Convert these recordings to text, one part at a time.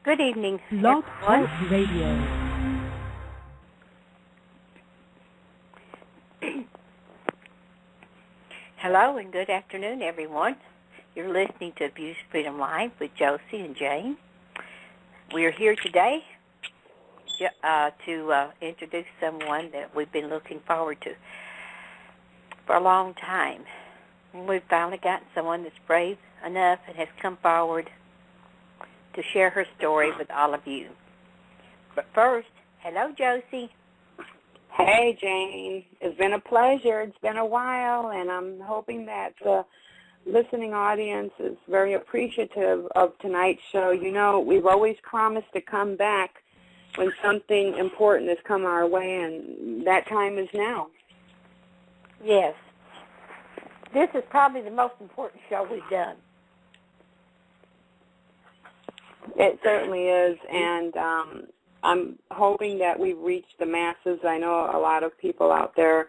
Good evening, Blog everyone. Talk Radio. Hello and good afternoon, everyone. You're listening to Abuse Freedom Live with Josie and Jane. We are here today to introduce someone that we've been looking forward to for a long time. And we've finally gotten someone that's brave enough and has come forward to share her story with all of you. But first, hello, Josie. Hey, Jane. It's been a pleasure. It's been a while, and I'm hoping that the listening audience is very appreciative of tonight's show. You know, we've always promised to come back when something important has come our way, and that time is now. Yes. This is probably the most important show we've done. It certainly is, and I'm hoping that we've reached the masses. I know a lot of people out there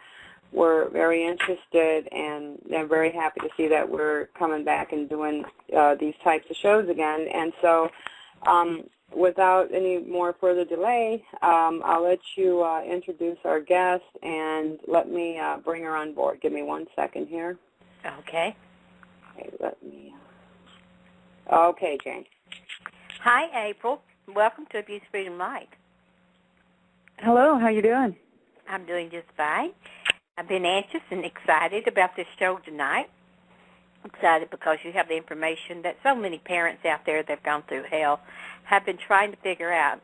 were very interested, and they're very happy to see that we're coming back and doing these types of shows again. And so without any more further delay, I'll let you introduce our guest, and let me bring her on board. Give me 1 second here. Okay. Okay, Jane. Hi, April. Welcome to Abuse Freedom Live. Hello, how you doing? I'm doing just fine. I've been anxious and excited about this show tonight. Excited because you have the information that so many parents out there that have gone through hell have been trying to figure out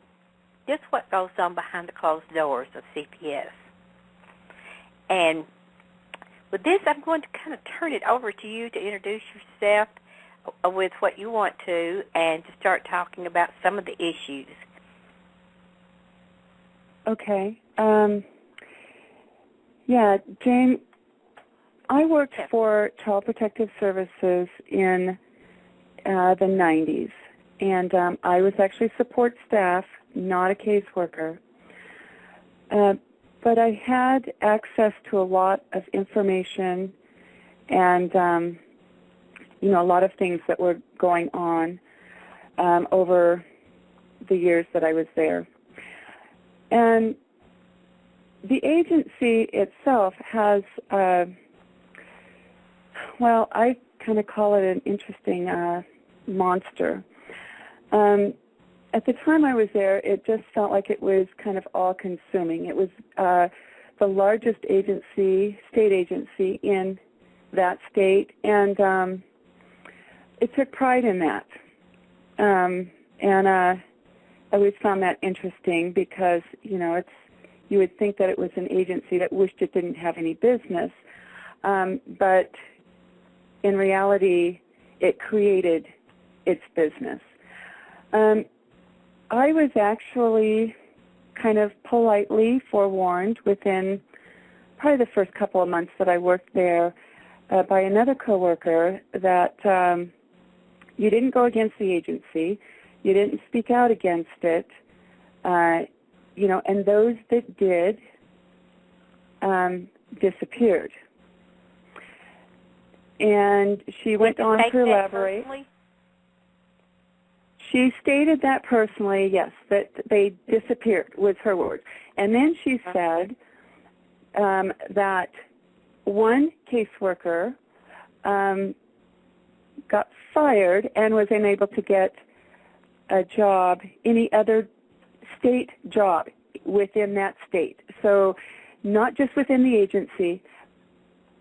just what goes on behind the closed doors of CPS. And with this, I'm going to kind of turn it over to you to introduce yourself with what you want to, and to start talking about some of the issues. Okay. Yeah, Jane, I worked for Child Protective Services in the 90s, and I was actually support staff, not a caseworker. But I had access to a lot of information and a lot of things that were going on over the years that I was there. And the agency itself has, I kind of call it an interesting monster. At the time I was there, it just felt like it was kind of all-consuming. It was the largest agency, state agency in that state, and it took pride in that, and I always found that interesting because, you would think that it was an agency that wished it didn't have any business, but in reality, it created its business. I was actually kind of politely forewarned within probably the first couple of months that I worked there by another coworker that you didn't go against the agency, you didn't speak out against it, and those that did disappeared. And she went on to elaborate. Personally? She stated that personally, yes, that they disappeared, was her words. And then she said that one caseworker got fired and was unable to get a job, any other state job within that state. So not just within the agency,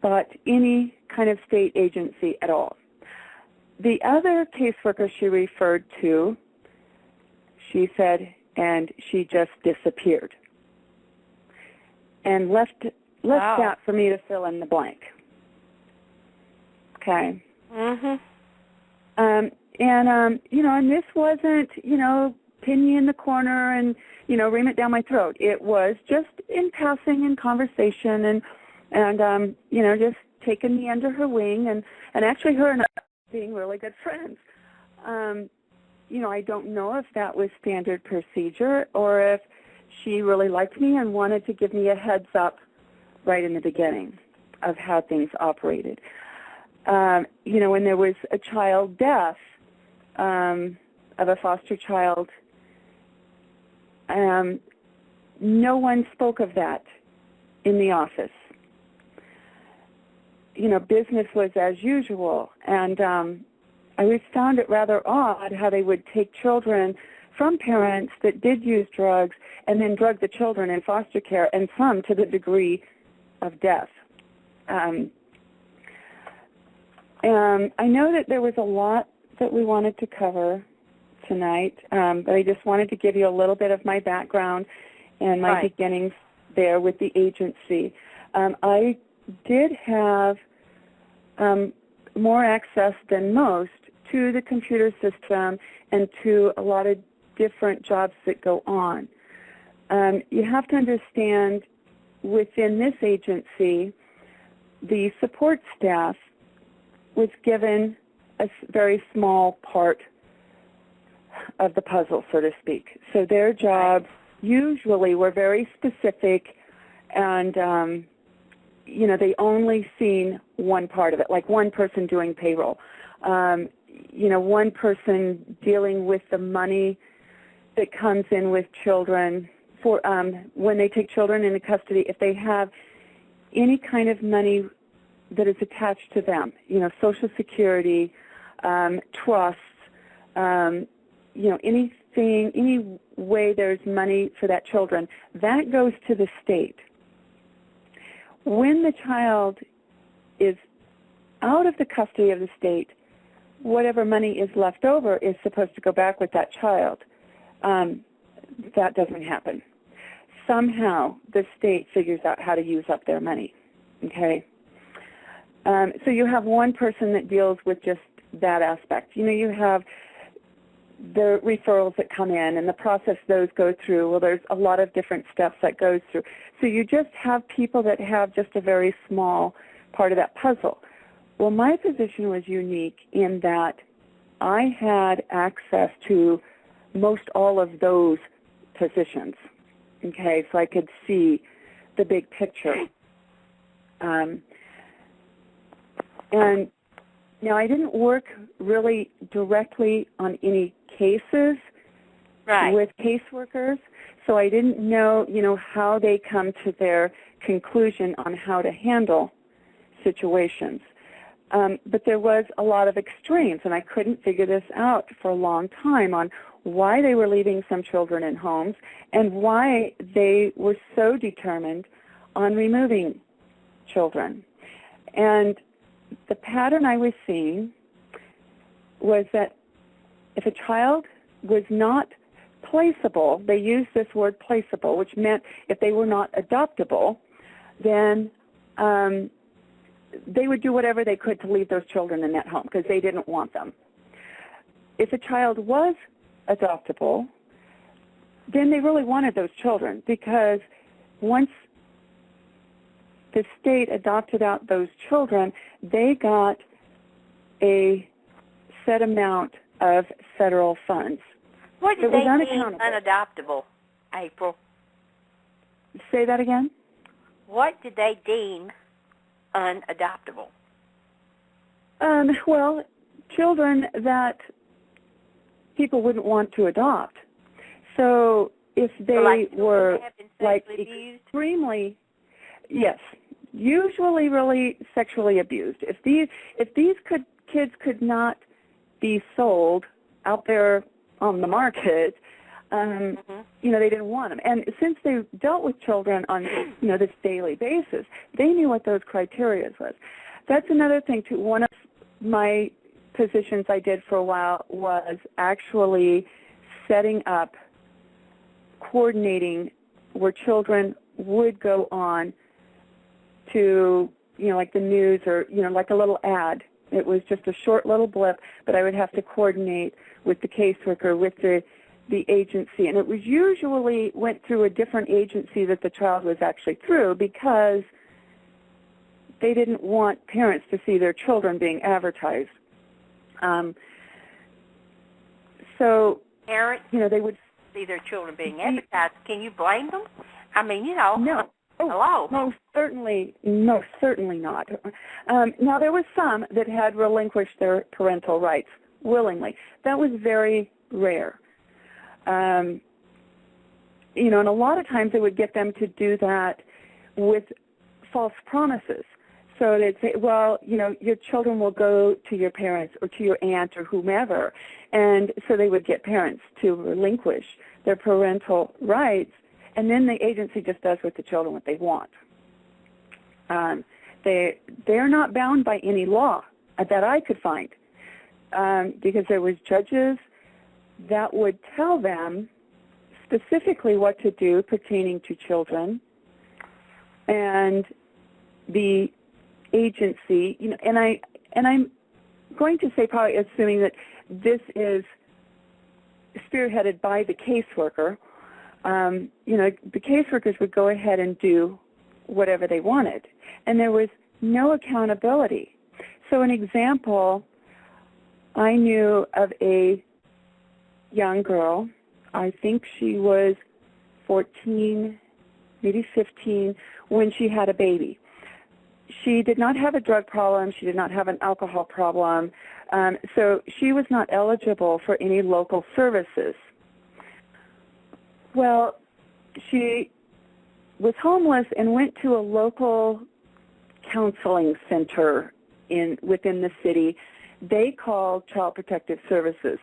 but any kind of state agency at all. The other caseworker she referred to, she said, and she just disappeared. And left that for me to fill in the blank. Okay. Mm-hmm. And this wasn't, pin me in the corner and, ream it down my throat. It was just in passing in conversation and just taking me under her wing and actually her and I being really good friends. I don't know if that was standard procedure or if she really liked me and wanted to give me a heads up right in the beginning of how things operated. When there was a child death of a foster child no one spoke of that in the office. Business was as usual, and I always found it rather odd how they would take children from parents that did use drugs and then drug the children in foster care, and some to the degree of death. And I know that there was a lot that we wanted to cover tonight, but I just wanted to give you a little bit of my background and my beginnings there with the agency. I did have more access than most to the computer system and to a lot of different jobs that go on. You have to understand, within this agency, the support staff was given a very small part of the puzzle, so to speak. So their jobs usually were very specific, and they only seen one part of it, like one person doing payroll, one person dealing with the money that comes in with children for when they take children into custody. If they have any kind of money that is attached to them, Social Security, trusts, anything, any way there's money for that children, that goes to the state. When the child is out of the custody of the state, whatever money is left over is supposed to go back with that child. That doesn't happen. Somehow the state figures out how to use up their money, okay? So you have one person that deals with just that aspect. You have the referrals that come in and the process those go through. Well, there's a lot of different steps that goes through. So you just have people that have just a very small part of that puzzle. Well, my position was unique in that I had access to most all of those positions, okay, so I could see the big picture. And now I didn't work really directly on any cases with caseworkers, so I didn't know, how they come to their conclusion on how to handle situations. But there was a lot of extremes, and I couldn't figure this out for a long time on why they were leaving some children in homes and why they were so determined on removing children. And the pattern I was seeing was that if a child was not placeable, they used this word placeable, which meant if they were not adoptable, then they would do whatever they could to leave those children in that home because they didn't want them. If a child was adoptable, then they really wanted those children because once the state adopted out those children, they got a set amount of federal funds. What did they deem unadoptable, April? Say that again? What did they deem unadoptable? Well, children that people wouldn't want to adopt. So if they were like extremely, yes, usually really sexually abused. If these kids could not be sold out there on the market, they didn't want them. And since they dealt with children on this daily basis, they knew what those criteria was. That's another thing too. One of my positions I did for a while was actually setting up, coordinating where children would go on to, like the news or, like a little ad. It was just a short little blip, but I would have to coordinate with the caseworker, with the agency. And it was usually went through a different agency that the child was actually through because they didn't want parents to see their children being advertised. So, parents, they would see their children being advertised. Can you blame them? I mean, No. Hello. Most certainly not. Now, there was some that had relinquished their parental rights willingly. That was very rare. and a lot of times they would get them to do that with false promises. So they'd say, well, your children will go to your parents or to your aunt or whomever. And so they would get parents to relinquish their parental rights, and then the agency just does with the children what they want. They're not bound by any law that I could find, because there was judges that would tell them specifically what to do pertaining to children, and the agency, and I'm going to say, probably assuming that this is spearheaded by the caseworker. The caseworkers would go ahead and do whatever they wanted, and there was no accountability. So an example, I knew of a young girl, I think she was 14, maybe 15, when she had a baby. She did not have a drug problem. She did not have an alcohol problem. So she was not eligible for any local services. Well, she was homeless and went to a local counseling center within the city. They called Child Protective Services.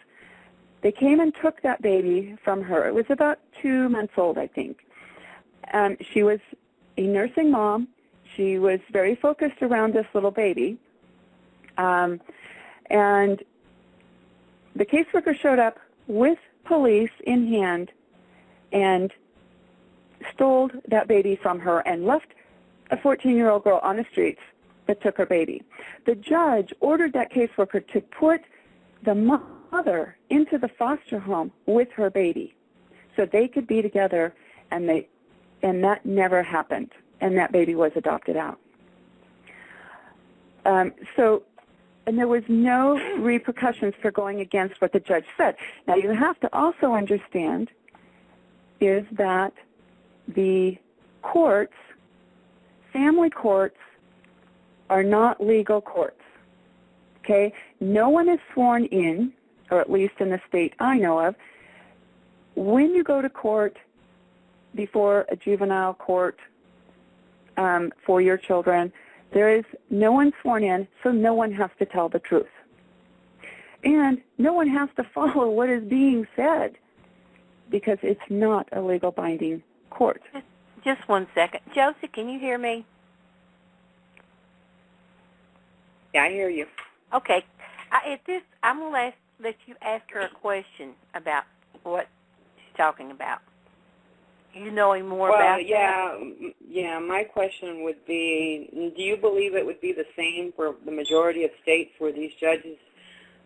They came and took that baby from her. It was about 2 months old, I think. She was a nursing mom. She was very focused around this little baby. And the caseworker showed up with police in hand and stole that baby from her and left a 14-year-old girl on the streets that took her baby. The judge ordered that caseworker to put the mother into the foster home with her baby so they could be together, and that never happened, and that baby was adopted out. And there was no repercussions for going against what the judge said. Now, you have to also understand is that the courts, family courts, are not legal courts, okay? No one is sworn in, or at least in the state I know of. When you go to court before a juvenile court for your children, there is no one sworn in, so no one has to tell the truth. And no one has to follow what is being said because it's not a legal binding court. Just 1 second. Josie, can you hear me? Yeah, I hear you. Okay. I'm going to let you ask her a question about what she's talking about. You knowing more about that? Yeah, my question would be, do you believe it would be the same for the majority of states where these judges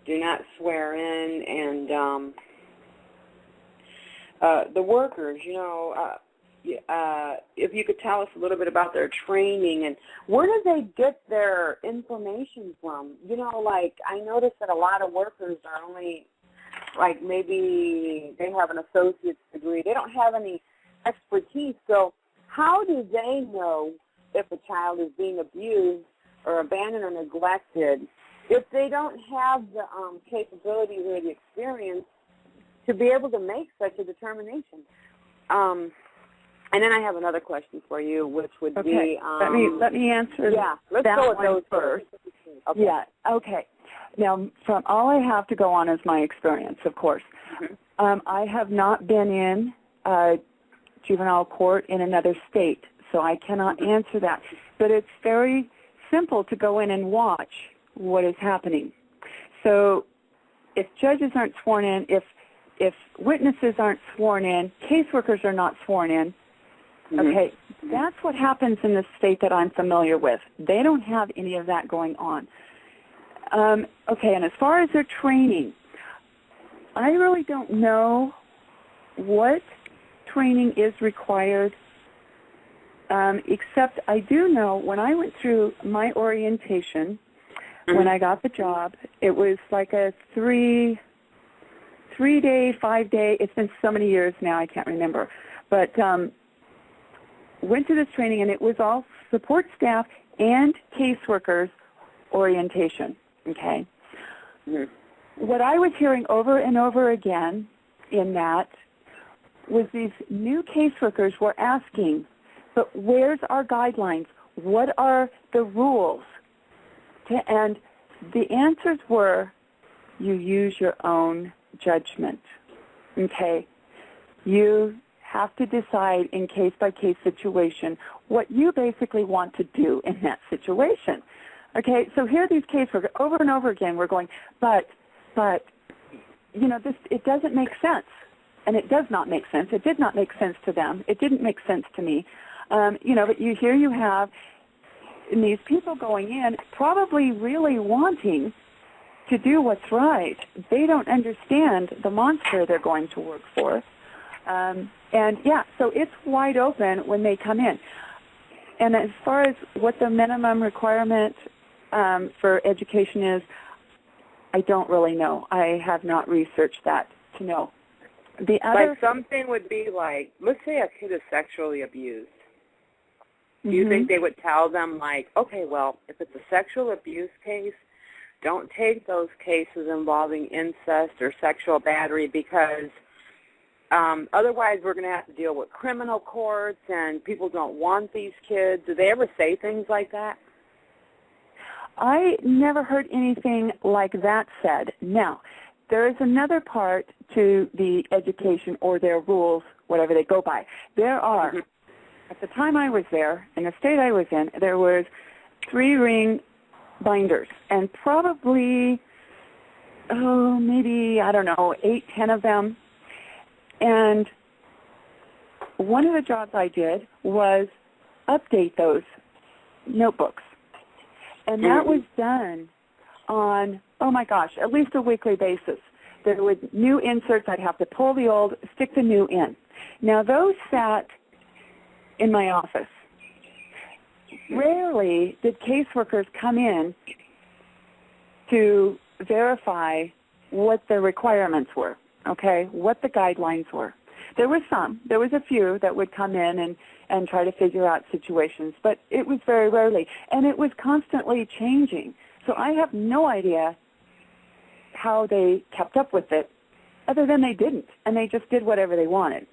do not swear in, and the workers, if you could tell us a little bit about their training and where do they get their information from? I noticed that a lot of workers are only, maybe they have an associate's degree. They don't have any expertise. So how do they know if a child is being abused or abandoned or neglected if they don't have the capabilities or the experience to be able to make such a determination? And then I have another question for you, which would be... Let me answer let's that go with one those first. Okay. Yeah, okay. Now, from all I have to go on is my experience, of course. Mm-hmm. I have not been in juvenile court in another state, so I cannot answer that. But it's very simple to go in and watch what is happening. So if judges aren't sworn in, if witnesses aren't sworn in, caseworkers are not sworn in, okay, that's what happens in the state that I'm familiar with. They don't have any of that going on. Okay, and as far as their training, I really don't know what training is required, except I do know when I went through my orientation, when I got the job, it was like a 3-day, 5-day, it's been so many years now, I can't remember, but went to this training, and it was all support staff and caseworkers orientation, okay? What I was hearing over and over again in that was these new caseworkers were asking, but where's our guidelines? What are the rules? And the answers were, you use your own judgment. Okay? You have to decide in case-by-case situation what you basically want to do in that situation. Okay? So here these caseworkers, over and over again, we're going, but, it doesn't make sense. And it does not make sense. It did not make sense to them. It didn't make sense to me. But here you have these people going in probably really wanting to do what's right. They don't understand the monster they're going to work for. So it's wide open when they come in. And as far as what the minimum requirement for education is, I don't really know. I have not researched that to know. The other like something would be like, let's say a kid is sexually abused. Do you think they would tell them, like, okay, well, if it's a sexual abuse case, don't take those cases involving incest or sexual battery because otherwise we're going to have to deal with criminal courts and people don't want these kids? Do they ever say things like that? I never heard anything like that said. Now, there is another part to the education or their rules, whatever they go by. There are, at the time I was there, in the state I was in, there was 3-ring binders, and probably, maybe, 8, 10 of them. And one of the jobs I did was update those notebooks. And that was done on, at least a weekly basis. There were new inserts. I'd have to pull the old, stick the new in. Now, those sat in my office. Rarely did caseworkers come in to verify what the requirements were, what the guidelines were. There were some. There was a few that would come in and try to figure out situations, but it was very rarely. And it was constantly changing. So I have no idea how they kept up with it, other than they didn't, and they just did whatever they wanted.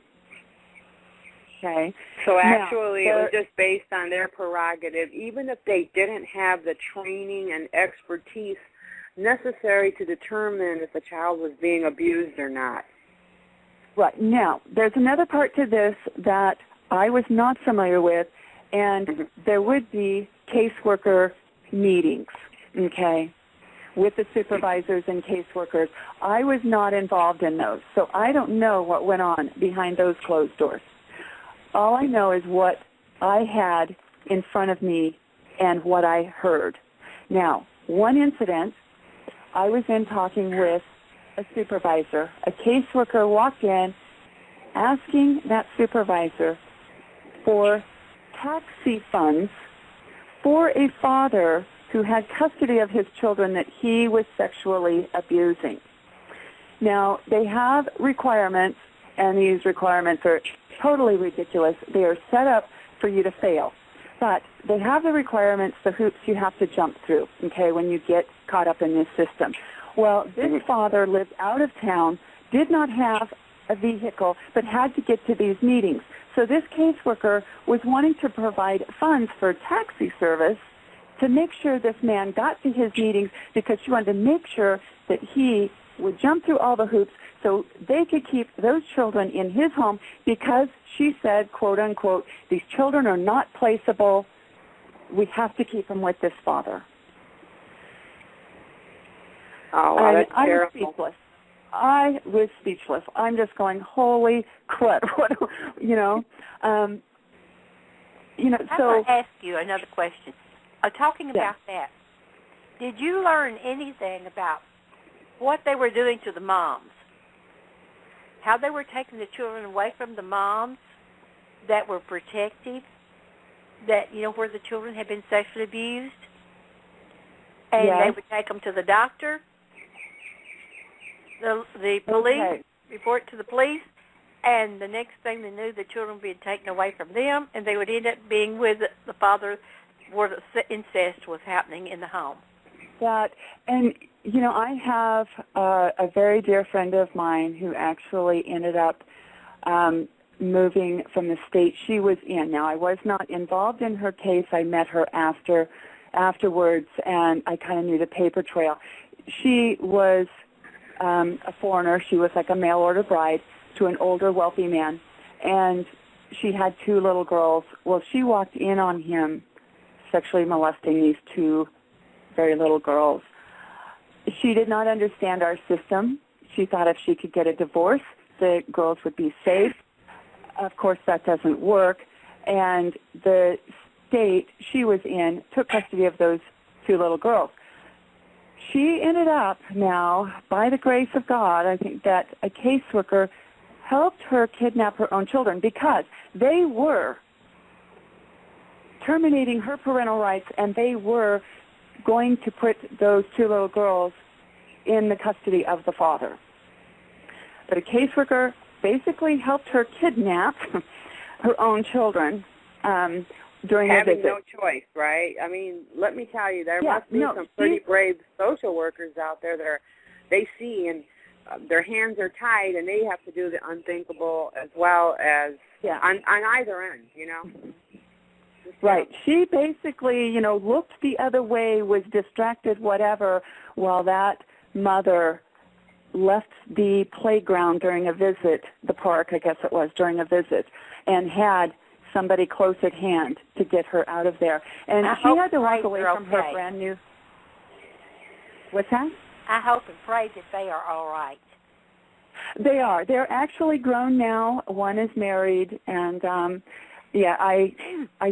Okay. So actually it was just based on their prerogative, even if they didn't have the training and expertise necessary to determine if a child was being abused or not. Right. Now, there's another part to this that I was not familiar with, and there would be caseworker meetings, with the supervisors and caseworkers. I was not involved in those, so I don't know what went on behind those closed doors. All I know is what I had in front of me and what I heard. Now, one incident, I was in talking with a supervisor. A caseworker walked in asking that supervisor for taxi funds for a father who had custody of his children that he was sexually abusing. Now, they have requirements, and these requirements are totally ridiculous. They are set up for you to fail. But they have the requirements, the hoops you have to jump through, when you get caught up in this system. Well, this father lived out of town, did not have a vehicle, but had to get to these meetings. So this caseworker was wanting to provide funds for taxi service to make sure this man got to his meetings because she wanted to make sure that he would jump through all the hoops so they could keep those children in his home because she said, quote unquote, these children are not placeable. We have to keep them with this father. Oh, wow, that's terrible. I was speechless. I'm just going, holy crap! What, I'm going to ask you another question. Talking about that, did you learn anything about what they were doing to the moms? How they were taking the children away from the moms that were protective, that, where the children had been sexually abused? And they would take them to the doctor, the police, report to the police, and the next thing they knew, the children were being taken away from them, and they would end up being with the father where the incest was happening in the home. I have a very dear friend of mine who actually ended up moving from the state she was in. Now, I was not involved in her case. I met her afterwards, and I kind of knew the paper trail. She was a foreigner. She was like a mail-order bride to an older, wealthy man, and she had 2 little girls. Well, she walked in on him sexually molesting these 2 very little girls. She did not understand our system. She thought if she could get a divorce, the girls would be safe. Of course, that doesn't work. And the state she was in took custody of those 2 little girls. She ended up now, by the grace of God, I think that a caseworker helped her kidnap her own children because they were terminating her parental rights, and they were going to put those 2 little girls in the custody of the father. But a caseworker basically helped her kidnap her own children during a visit. Having no choice, right? I mean, let me tell you, there must be some pretty brave social workers out there that they see and their hands are tied, and they have to do the unthinkable as well as on either end, you know. Right. She basically, looked the other way, was distracted, whatever, while that mother left the playground during a visit, the park, I guess it was, during a visit, and had somebody close at hand to get her out of there. And she had to walk away from her brand new... What's that? I hope and pray that they are all right. They are. They're actually grown now. One is married, and I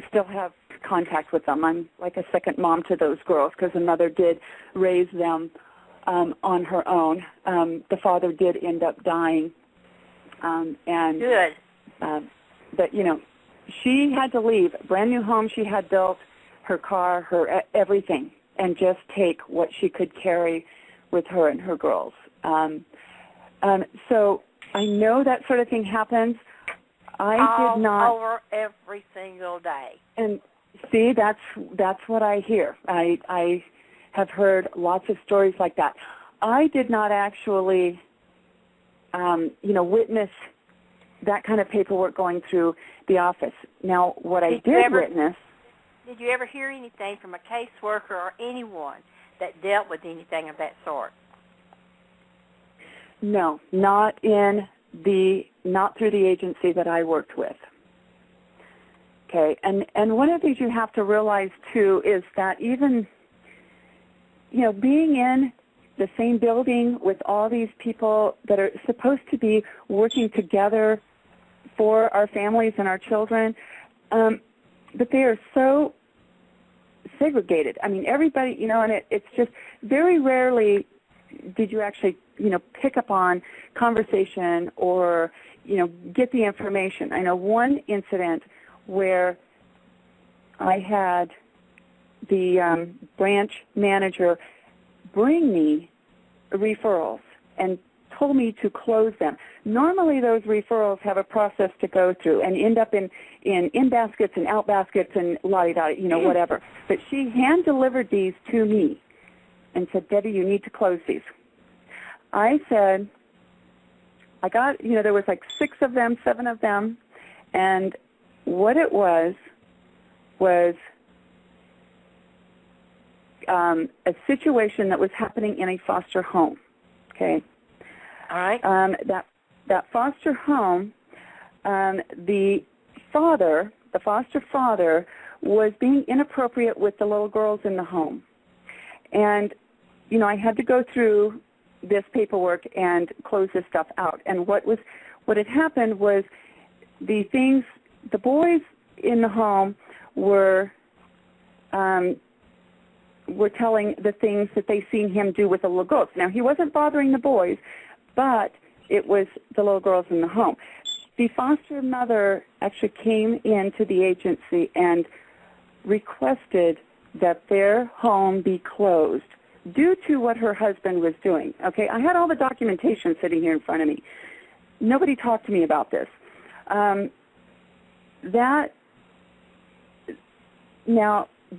still have contact with them. I'm like a second mom to those girls because the mother did raise them on her own. The father did end up dying, and good. But she had to leave. Brand new home she had built, her car, her everything, and just take what she could carry with her and her girls. So I know that sort of thing happens. I did not over every single day. And see, that's what I hear. I have heard lots of stories like that. I did not actually, witness that kind of paperwork going through the office. Now, what I did witness. Did you ever hear anything from a caseworker or anyone that dealt with anything of that sort? No, not through the agency that I worked with. Okay, and one of the things you have to realize too is that even, being in the same building with all these people that are supposed to be working together for our families and our children, but they are so segregated. I mean, everybody, and it's just very rarely did you actually, pick up on conversation or, get the information. I know one incident where I had the branch manager bring me referrals and told me to close them. Normally those referrals have a process to go through and end up in baskets and out baskets and la-di-da, whatever. But she hand-delivered these to me and said, Debbie, you need to close these. I said, I got, there was like 6 of them, 7 of them, and what it was a situation that was happening in a foster home, okay? All right. That foster home, the foster father was being inappropriate with the little girls in the home. And, I had to go through this paperwork and close this stuff out. And what had happened was the boys in the home were telling the things that they seen him do with the little girls. Now, he wasn't bothering the boys, but it was the little girls in the home. The foster mother actually came into the agency and requested that their home be closed due to what her husband was doing. Okay, I had all the documentation sitting here in front of me. Nobody talked to me about this. Now,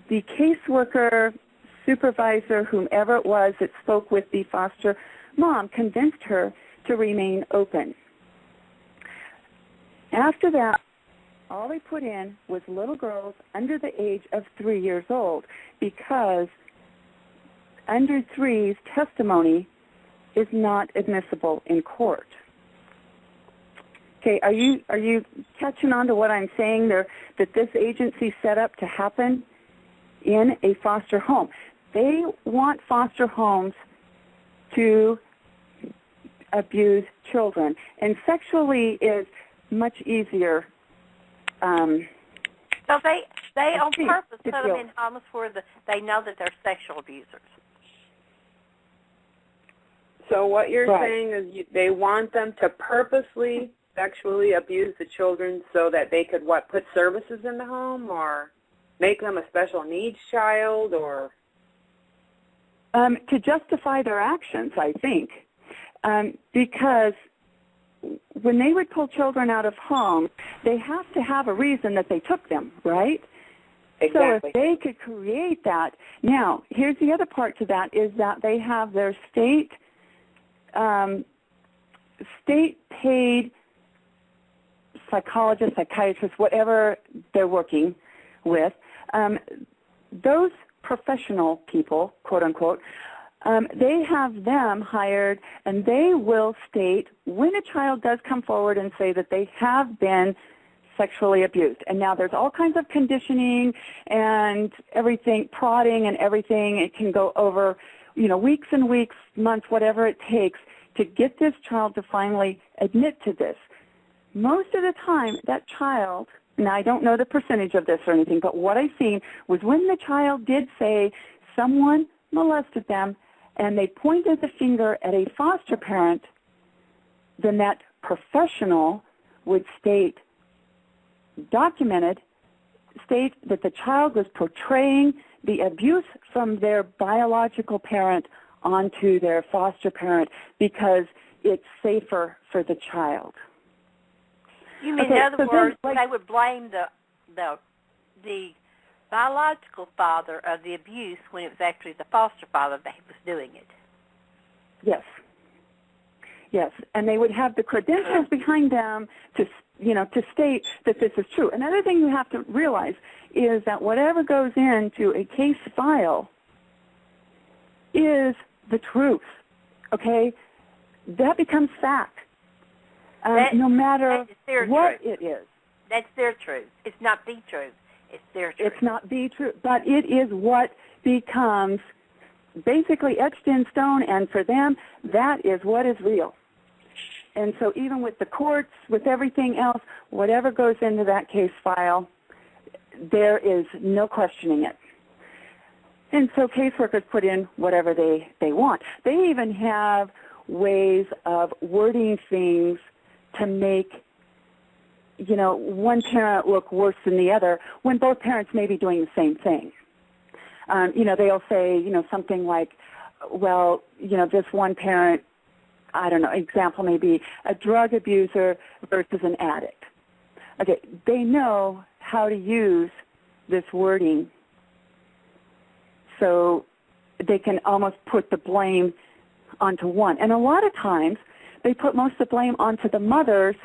the caseworker, supervisor, whomever it was that spoke with the foster mom, convinced her to remain open. after that, all they put in was little girls under the age of 3 years old, because under 3's testimony is not admissible in court. Okay, are you catching on to what I'm saying there, that this agency set up to happen in a foster home? They want foster homes to abuse children, and sexually is much easier. So they on purpose put them in homes where they know that they're sexual abusers. So what you're saying is they want them to purposely sexually abuse the children so that they could, put services in the home, or make them a special needs child, or? To justify their actions, I think, because when they would pull children out of homes, they have to have a reason that they took them, right? Exactly. So if they could create that. Now, here's the other part to that, is that they have their state-paid psychologists, psychiatrists, whatever they're working with, those professional people, quote unquote, they have them hired, and they will state when a child does come forward and say that they have been sexually abused. And now there's all kinds of conditioning and everything, prodding and everything. It can go over, weeks and weeks, months, whatever it takes to get this child to finally admit to this. Most of the time, that child, now I don't know the percentage of this or anything, but what I've seen was when the child did say someone molested them and they pointed the finger at a foster parent, then that professional would state that the child was portraying the abuse from their biological parent onto their foster parent because it's safer for the child. You mean, in other words, they would blame the biological father of the abuse when it was actually the foster father that was doing it? Yes. Yes, and they would have the credentials behind them to state that this is true. Another thing you have to realize is that whatever goes into a case file is the truth, okay? That becomes fact, no matter what it is. That's their truth. It's not the truth. It's their truth. It's not the truth, but it is what becomes basically etched in stone, and for them, that is what is real. And so even with the courts, with everything else, whatever goes into that case file, there is no questioning it. And so caseworkers put in whatever they want. They even have ways of wording things to make, one parent look worse than the other when both parents may be doing the same thing. They'll say, something like, well, this one parent, I don't know, example may be a drug abuser versus an addict. Okay, they know how to use this wording so they can almost put the blame onto one. And a lot of times they put most of the blame onto the mothers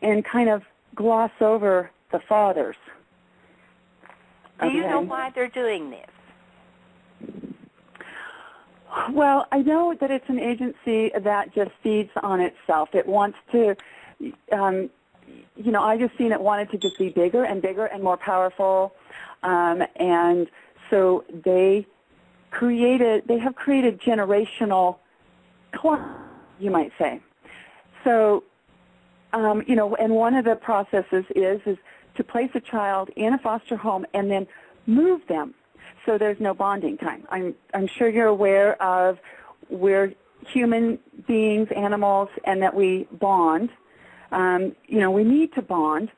and kind of gloss over the fathers. Do you know why they're doing this? Well, I know that it's an agency that just feeds on itself. It wants to, I just seen it wanted to just be bigger and bigger and more powerful. And so they have created generational clutter, you might say. So, and one of the processes is to place a child in a foster home and then move them so there's no bonding time. I'm sure you're aware of we're human beings, animals, and that we bond. We need to bond.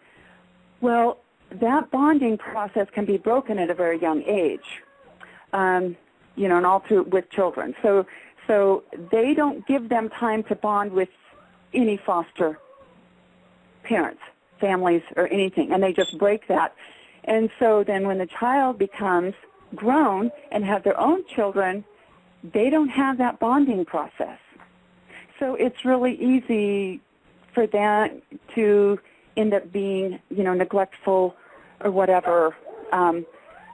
Well, that bonding process can be broken at a very young age, and all through with children. So they don't give them time to bond with any foster parents, families, or anything, and they just break that. And so then when the child becomes grown and have their own children, they don't have that bonding process. So it's really easy for them to end up being, neglectful or whatever, and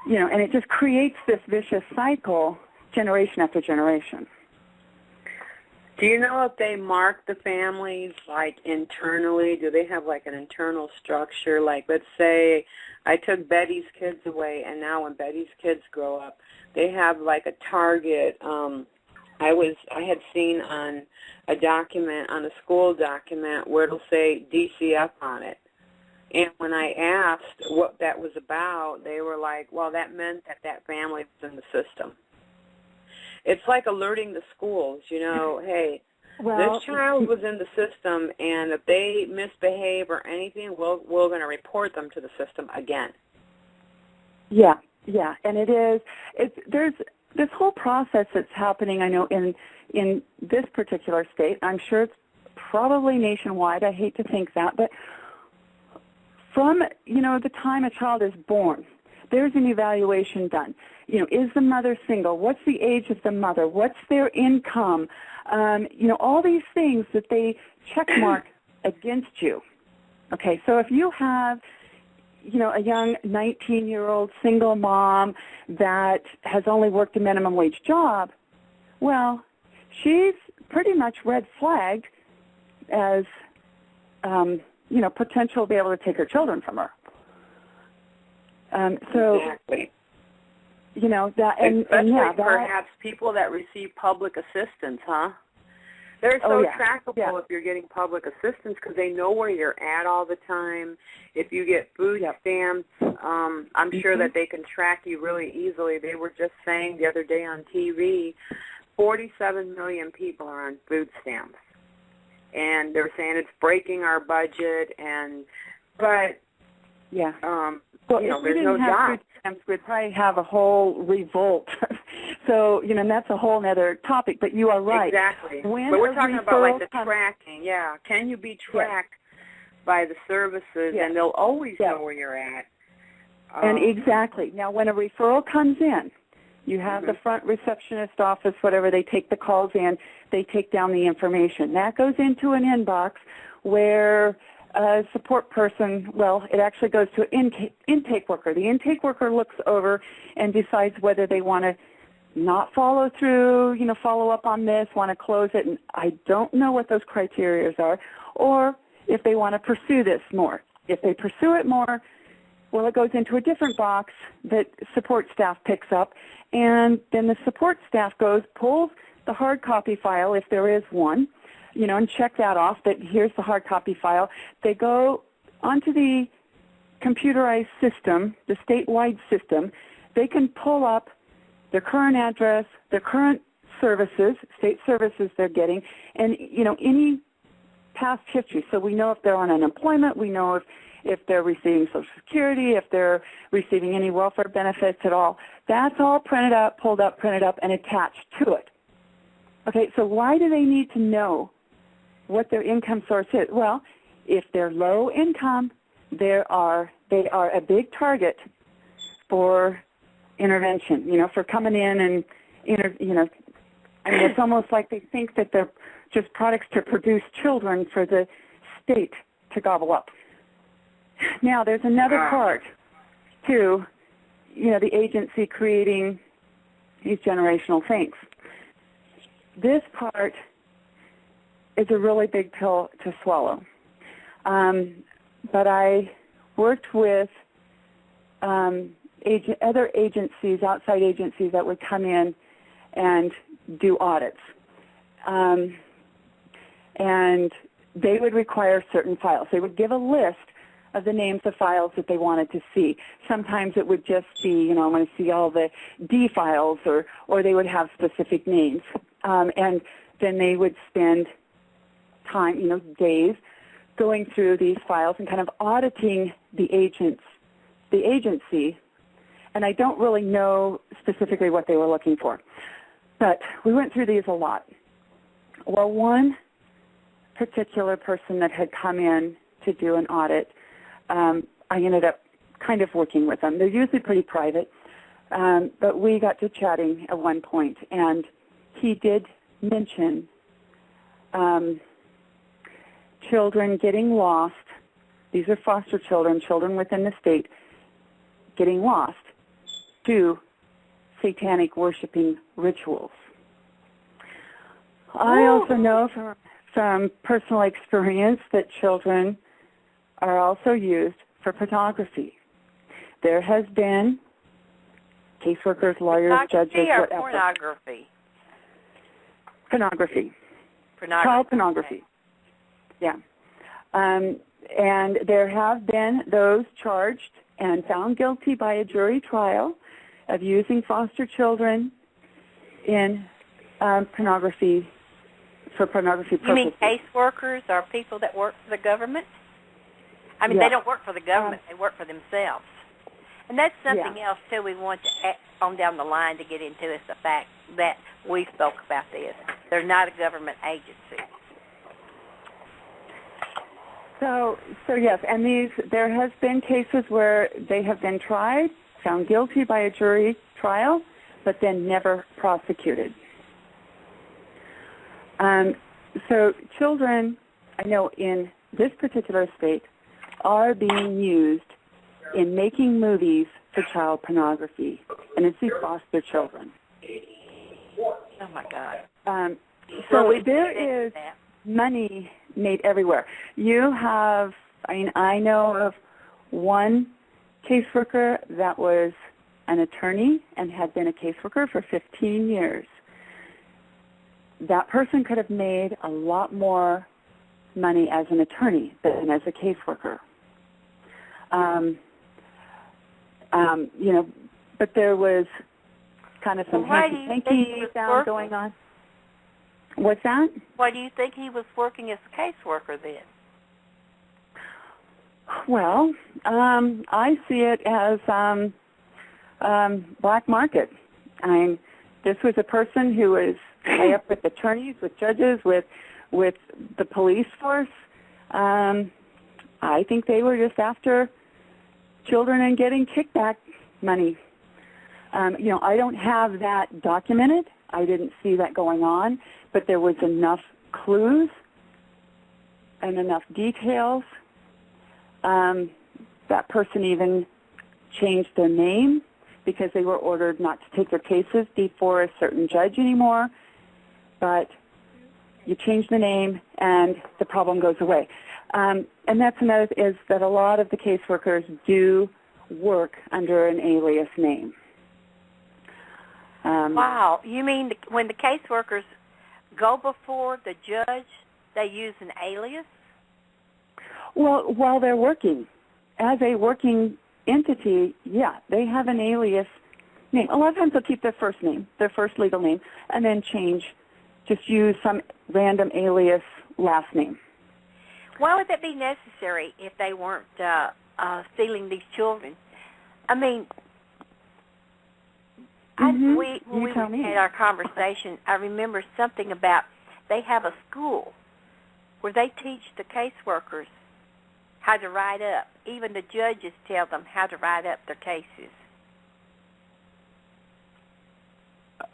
it just creates this vicious cycle generation after generation. Do you know if they mark the families, like, internally? Do they have, like, an internal structure? Like, let's say I took Betty's kids away, and now when Betty's kids grow up, they have, like, a target. I had seen on a document, on a school document, where it'll say DCF on it. And when I asked what that was about, they were like, well, that meant that family was in the system. It's like alerting the schools, hey, this child was in the system, and if they misbehave or anything, we're going to report them to the system again. Yeah, and there's this whole process that's happening, I know, in this particular state. I'm sure it's probably nationwide. I hate to think that, but from, the time a child is born, there's an evaluation done. Is the mother single? What's the age of the mother? What's their income? All these things that they check mark against you. Okay, so if you have, a young 19-year-old single mom that has only worked a minimum wage job, well, she's pretty much red flagged as, potential to be able to take her children from her. Exactly. Perhaps people that receive public assistance, huh? They're so trackable if you're getting public assistance because they know where you're at all the time. If you get food stamps, I'm sure that they can track you really easily. They were just saying the other day on TV, 47 million people are on food stamps. And they're saying it's breaking our budget, but well, if we didn't have food stamps, we'd probably have a whole revolt. So, and that's a whole other topic, but you are right. Exactly. But we're talking about, like, the tracking. Yeah. Can you be tracked by the services, and they'll always know where you're at. And exactly. Now, when a referral comes in, you have the front receptionist office, whatever, they take the calls in, they take down the information. That goes into an inbox where a support person, it actually goes to an intake worker. The intake worker looks over and decides whether they want to not follow through, follow up on this, want to close it, and I don't know what those criteria are, or if they want to pursue this more. If they pursue it more, it goes into a different box that support staff picks up, and then the support staff pulls the hard copy file, if there is one, and check that off, that here's the hard copy file. They go onto the computerized system, the statewide system. They can pull up their current address, their current services, state services they're getting, and, any past history. So we know if they're on unemployment, we know if they're receiving Social Security, if they're receiving any welfare benefits at all. That's all printed up, pulled up, printed up, and attached to it. Okay, so why do they need to know what their income source is? Well, if they're low income, they are a big target for intervention, for coming in and, it's almost like they think that they're just products to produce children for the state to gobble up. Now, there's another part to, the agency creating these generational things. This part is a really big pill to swallow. But I worked with other agencies, outside agencies that would come in and do audits. And they would require certain files. They would give a list of the names of files that they wanted to see. Sometimes it would just be, I want to see all the D files, or they would have specific names. And then they would spend time, days, going through these files and kind of auditing the agency. And I don't really know specifically what they were looking for. But we went through these a lot. Well, one particular person that had come in to do an audit, I ended up kind of working with them. They're usually pretty private, but we got to chatting at one point, and he did mention children getting lost these are foster children, children within the state, getting lost to satanic worshiping rituals. I also know from personal experience that children are also used for pornography. There has been caseworkers, lawyers, judges, whatever. Pornography? Pornography. Child pornography. Yeah. And there have been those charged and found guilty by a jury trial of using foster children in pornography, for pornography purposes. You mean caseworkers or people that work for the government? I mean, Yeah. they don't work for the government. They work for themselves. And that's something else, too, we want to add on down the line to get into is the fact that we spoke about this. They're not a government agency. So yes, and there has been cases where they have been tried, found guilty by a jury trial, but then never prosecuted. So children, I know in this particular state, are being used in making movies for child pornography, and it's these foster children. Oh, my God. So there is money made everywhere. You have, I know of one caseworker that was an attorney and had been a caseworker for 15 years. That person could have made a lot more money as an attorney than as a caseworker. But there was kind of some hanky-panky sound going on. What's that? Why do you think he was working as a caseworker then? Well, I see it as black market. This was a person who was high up with attorneys, with judges, with the police force. I think they were just after children and getting kickback money. I don't have that documented. I didn't see that going on, but there was enough clues and enough details. That person even changed their name because they were ordered not to take their cases before a certain judge anymore. But you change the name and the problem goes away. And that's another, is that a lot of the caseworkers do work under an alias name. Wow. You mean when the caseworkers go before the judge, they use an alias? Well, while they're working, as a working entity, yeah, they have an alias name. A lot of times they'll keep their first name, their first legal name, and then just use some random alias last name. Why would that be necessary if they weren't stealing these children? I mean, when we had our conversation, I remember something about they have a school where they teach the caseworkers how to write up. Even the judges tell them how to write up their cases.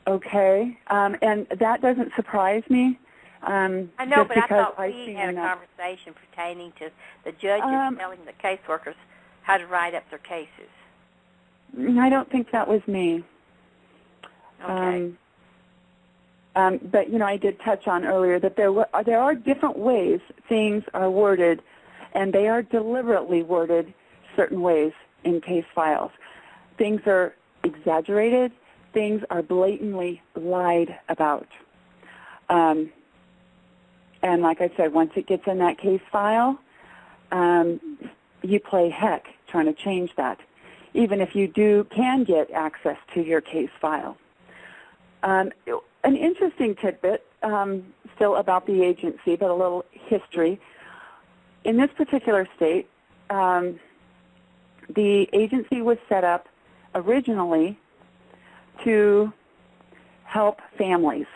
Okay, and that doesn't surprise me. I know, but I thought we had a conversation pertaining to the judges telling the caseworkers how to write up their cases. I don't think that was me. Okay. But, I did touch on earlier that there are different ways things are worded, and they are deliberately worded certain ways in case files. Things are exaggerated. Things are blatantly lied about. And like I said, once it gets in that case file, you play heck trying to change that, even if you can get access to your case file. An interesting tidbit still about the agency, but a little history. In this particular state, the agency was set up originally to help families.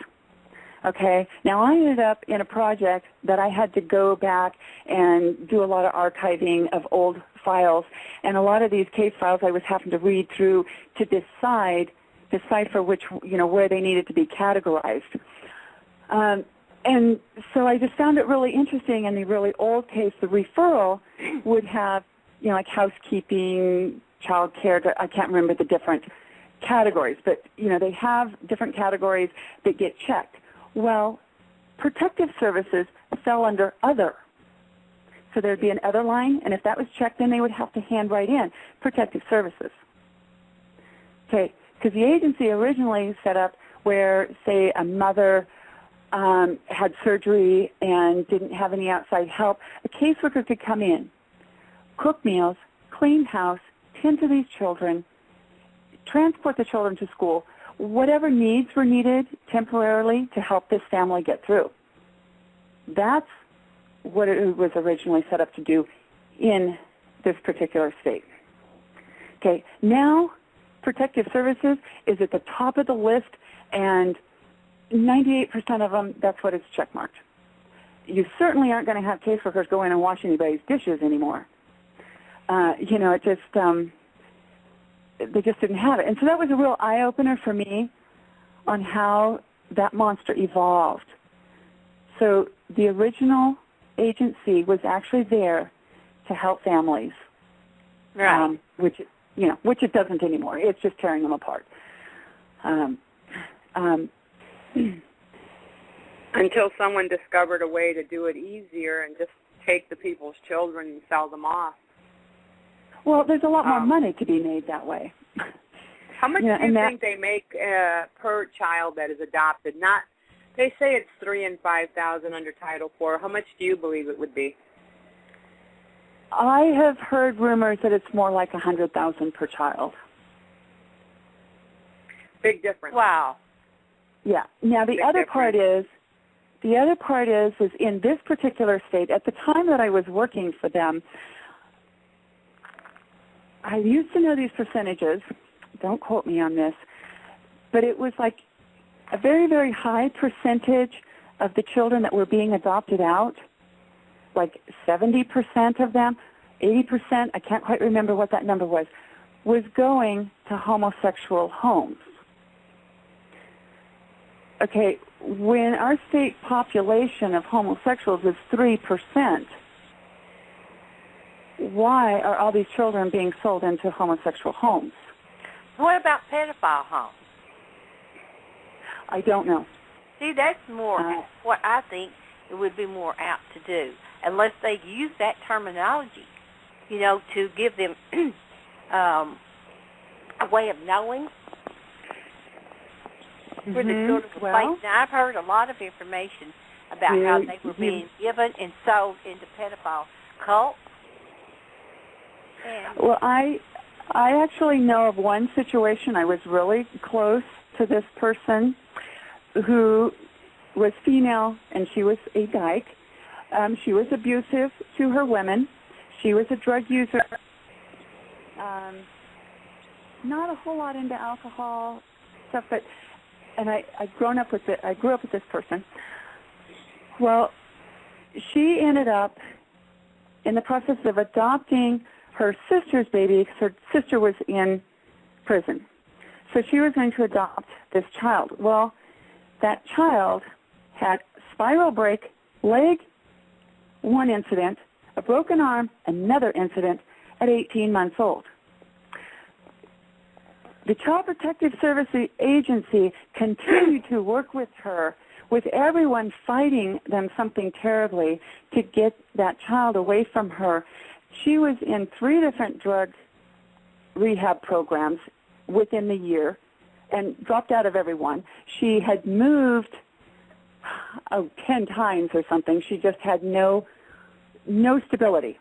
Okay. Now I ended up in a project that I had to go back and do a lot of archiving of old files, and a lot of these case files I was having to read through to decipher which, where they needed to be categorized. And so I just found it really interesting in the really old case, the referral would have, like housekeeping, child care. I can't remember the different categories, but, they have different categories that get checked. Well, protective services fell under other. So there'd be an other line, and if that was checked, then they would have to hand right in protective services. Okay, because the agency originally set up where, say, a mother had surgery and didn't have any outside help, a caseworker could come in, cook meals, clean house, tend to these children, transport the children to school, whatever needs were needed temporarily to help this family get through. That's what it was originally set up to do in this particular state. Okay, now protective services is at the top of the list, and 98% of them, that's what it's checkmarked. You certainly aren't going to have caseworkers go in and wash anybody's dishes anymore. It just, they just didn't have it. And so that was a real eye-opener for me on how that monster evolved. So the original agency was actually there to help families, right? Which it doesn't anymore. It's just tearing them apart. Until someone discovered a way to do it easier and just take the people's children and sell them off. Well, there's a lot more money to be made that way. How much do you think they make per child that is adopted? They say it's $3,000 and $5,000 under Title IV. How much do you believe it would be? I have heard rumors that it's more like $100,000 per child. Big difference. Wow. Yeah. Now the other part is in this particular state, at the time that I was working for them, I used to know these percentages. Don't quote me on this, but it was like a very, very high percentage of the children that were being adopted out, like 70% of them, 80%, I can't quite remember what that number was going to homosexual homes. Okay, when our state population of homosexuals is 3%, why are all these children being sold into homosexual homes? What about pedophile homes? I don't know. See, that's more what I think it would be more apt to do, unless they use that terminology, to give them a way of knowing where the children were placed. Now, I've heard a lot of information about how they were being given and sold into pedophile cults. Well, I actually know of one situation. I was really close to this person who was female, and she was a dyke. She was abusive to her women. She was a drug user. Not a whole lot into alcohol stuff, but I grew up with this person. Well, she ended up in the process of adopting her sister's baby because her sister was in prison. So she was going to adopt this child. Well, that child had spiral break, leg, one incident, a broken arm, another incident at 18 months old. The Child Protective Services Agency continued to work with her, with everyone fighting them something terribly to get that child away from her. She was in 3 different drug rehab programs within the year and dropped out of every one. She had moved 10 times or something. She just had no stability.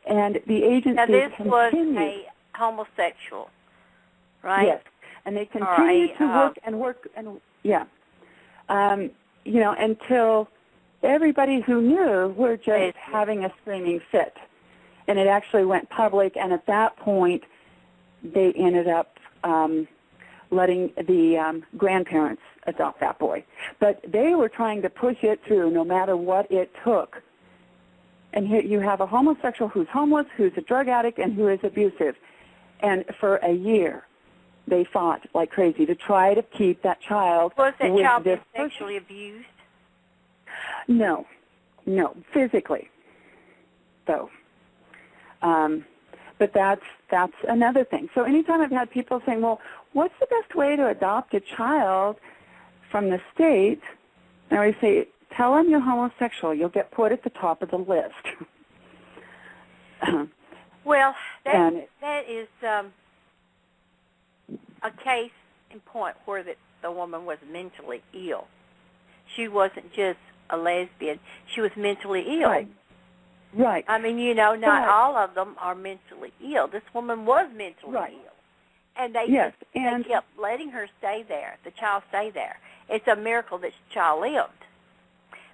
And the agency now this continued. Was a homosexual, right? Yes, and they continued to work, until everybody who knew were just having a screaming fit. And it actually went public, and at that point, they ended up letting the grandparents adopt that boy. But they were trying to push it through no matter what it took. And here you have a homosexual who's homeless, who's a drug addict, and who is abusive. And for a year, they fought like crazy to try to keep that child Was that with child this being sexually abused? No, physically, though. But that's another thing. So anytime I've had people saying, well, what's the best way to adopt a child from the state? I always say, tell them you're homosexual. You'll get put at the top of the list. Well, that is a case in point where the woman was mentally ill. She wasn't just a lesbian. She was mentally ill. Right. I mean, you know, not all of them are mentally ill. This woman was mentally ill. And they kept letting her stay there, the child stay there. It's a miracle that the child lived.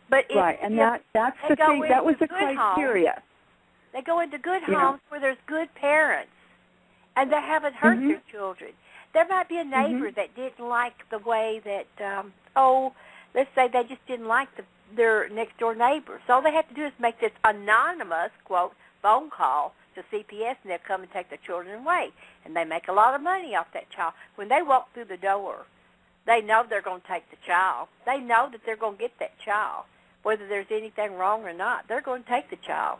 But and that's the thing. That was the criteria. They go into good homes where there's good parents, and they haven't hurt their children. There might be a neighbor that didn't like the way that, let's say they just didn't like their next-door neighbor. So all they have to do is make this anonymous, quote, phone call to CPS, and they'll come and take the children away. And they make a lot of money off that child. When they walk through the door, they know they're going to take the child. They know that they're going to get that child. Whether there's anything wrong or not, they're going to take the child.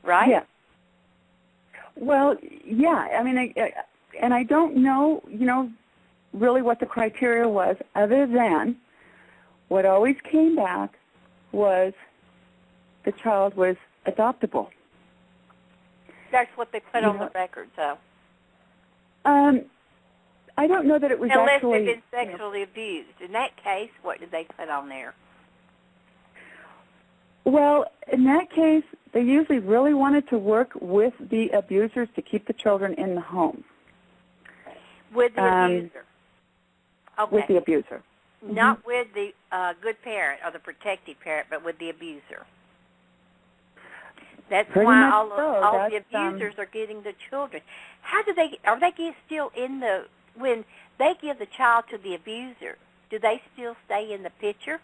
Right? Yeah. Well, yeah. I mean, and I don't know, really what the criteria was, other than what always came back was the child was adoptable. That's what they put on the record, though. I don't know that it was unless they've been sexually abused. In that case, what did they put on there? Well, in that case, they usually really wanted to work with the abusers to keep the children in the home. With the abuser? Okay. With the abuser. Not with the good parent or the protective parent, but with the abuser. That's why all the abusers are getting the children. How do they? Are they still in the? When they give the child to the abuser, do they still stay in the picture?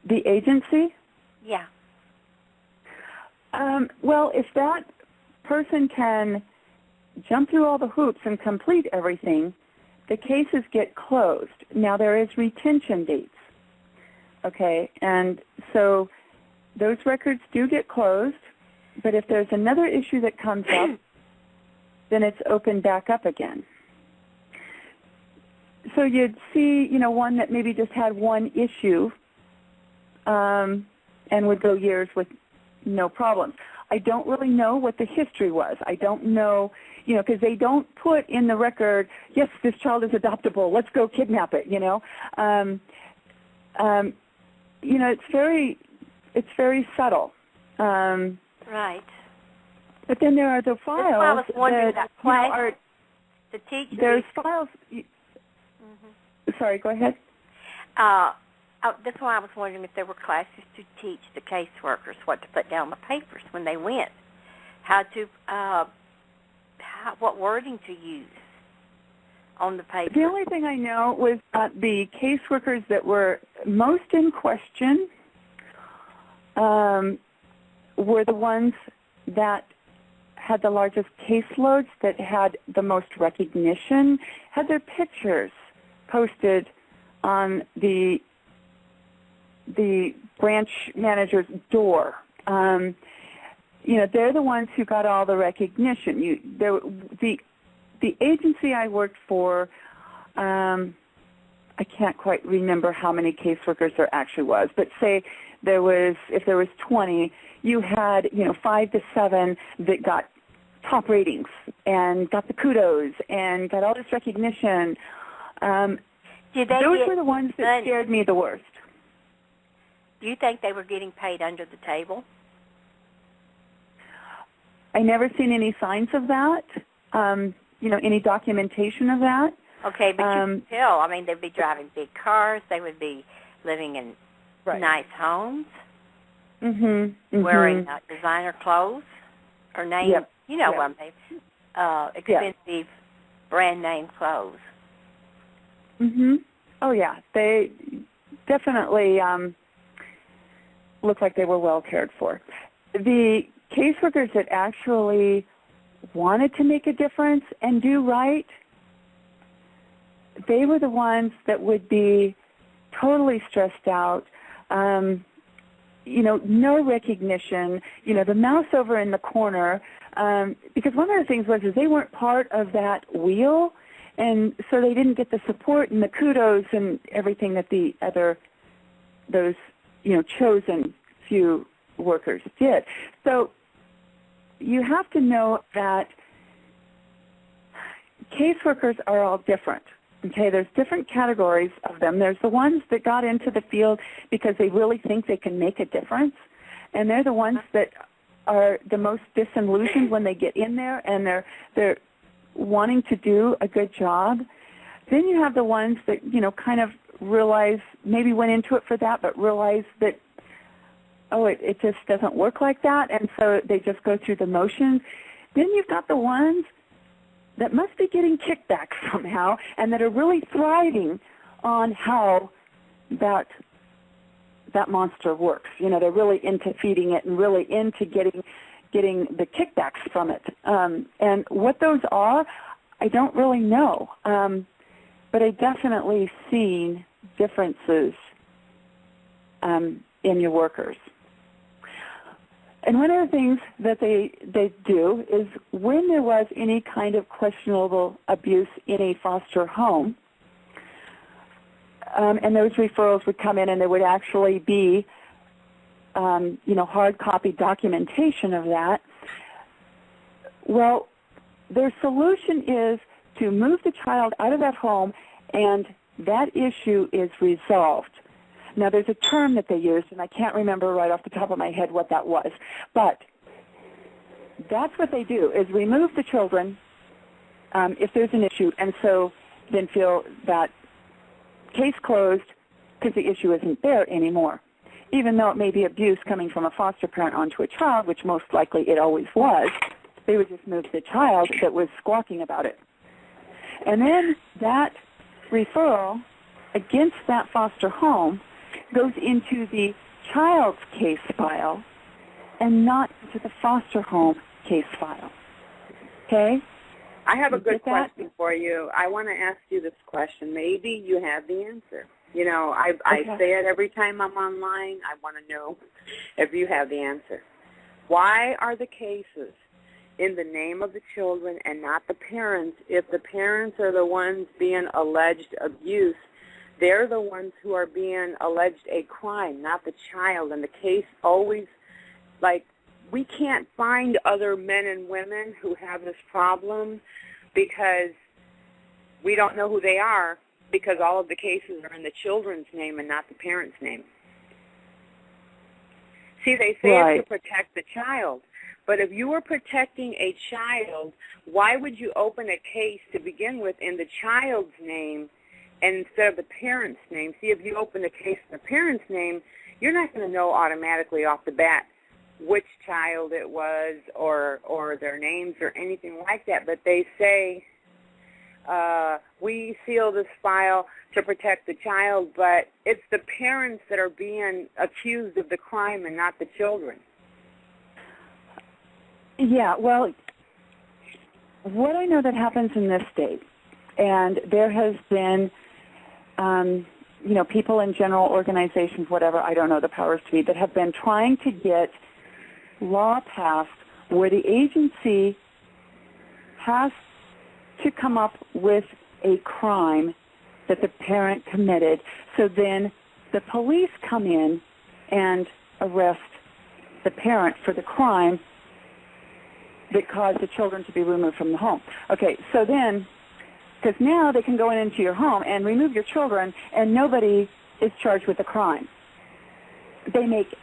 The agency? Yeah. Well, if that person can jump through all the hoops and complete everything, the cases get closed. Now, there is retention dates, okay? And so those records do get closed, but if there's another issue that comes up, then it's opened back up again. So you'd see, one that maybe just had one issue and would go years with no problems. I don't really know what the history was. I don't know, because they don't put in the record, yes, this child is adoptable, let's go kidnap it, it's very subtle. Right. But then there are the files I was wondering that are to teach. There's files. Sorry, go ahead. That's why I was wondering if there were classes to teach the caseworkers what to put down on the papers when they went, what wording to use on the paper. The only thing I know was the caseworkers that were most in question were the ones that had the largest caseloads, that had the most recognition, had their pictures posted on the branch manager's door. They're the ones who got all the recognition. The agency I worked for, I can't quite remember how many caseworkers there actually was, but say if there was 20, you had 5 to 7 that got top ratings and got the kudos and got all this recognition. Those were the ones that scared me the worst. Do you think they were getting paid under the table? I never seen any signs of that. Any documentation of that. Okay, but you can tell. I mean, they'd be driving big cars. They would be living in nice homes, wearing designer clothes or name. Yep. You know what I mean? Expensive brand name clothes. Oh yeah, they definitely looked like they were well cared for. The caseworkers that actually wanted to make a difference and do right, they were the ones that would be totally stressed out. no recognition, the mouse over in the corner, because one of the things was is they weren't part of that wheel, and so they didn't get the support and the kudos and everything that those chosen few workers did. So you have to know that caseworkers are all different. Okay, there's different categories of them. There's the ones that got into the field because they really think they can make a difference, and they're the ones that are the most disillusioned when they get in there and they're wanting to do a good job. Then you have the ones that, kind of realize, maybe went into it for that, but realize that, it just doesn't work like that, and so they just go through the motions. Then you've got the ones that must be getting kickback somehow and that are really thriving on how that monster works. They're really into feeding it and really into getting the kickbacks from it. And what those are, I don't really know. But I definitely seen differences in your workers. And one of the things that they do is when there was any kind of questionable abuse in a foster home, and those referrals would come in and there would actually be, hard copy documentation of that, well, their solution is to move the child out of that home and that issue is resolved. Now, there's a term that they used, and I can't remember right off the top of my head what that was, but that's what they do, is remove the children if there's an issue, and so then feel that case closed because the issue isn't there anymore. Even though it may be abuse coming from a foster parent onto a child, which most likely it always was, they would just move the child that was squawking about it. And then that referral against that foster home goes into the child's case file and not into the foster home case file. Okay? I have a good question for you. I want to ask you this question. Maybe you have the answer. I say it every time I'm online. I want to know if you have the answer. Why are the cases in the name of the children and not the parents? If the parents are the ones being alleged abuse, they're the ones who are being alleged a crime, not the child. And the case always, we can't find other men and women who have this problem because we don't know who they are, because all of the cases are in the children's name and not the parent's name. See, they say it's to protect the child. But if you were protecting a child, why would you open a case to begin with in the child's name instead of the parent's name? See, if you open a case in the parent's name, you're not going to know automatically off the bat which child it was or their names or anything like that. But they say, we seal this file to protect the child, but it's the parents that are being accused of the crime and not the children. Yeah, well, what I know that happens in this state, and there has been, people in general, organizations, whatever, I don't know the powers to be, that have been trying to get law passed where the agency has to come up with a crime that the parent committed. So then the police come in and arrest the parent for the crime that caused the children to be removed from the home. Okay, so then, because now they can go into your home and remove your children and nobody is charged with a crime. They make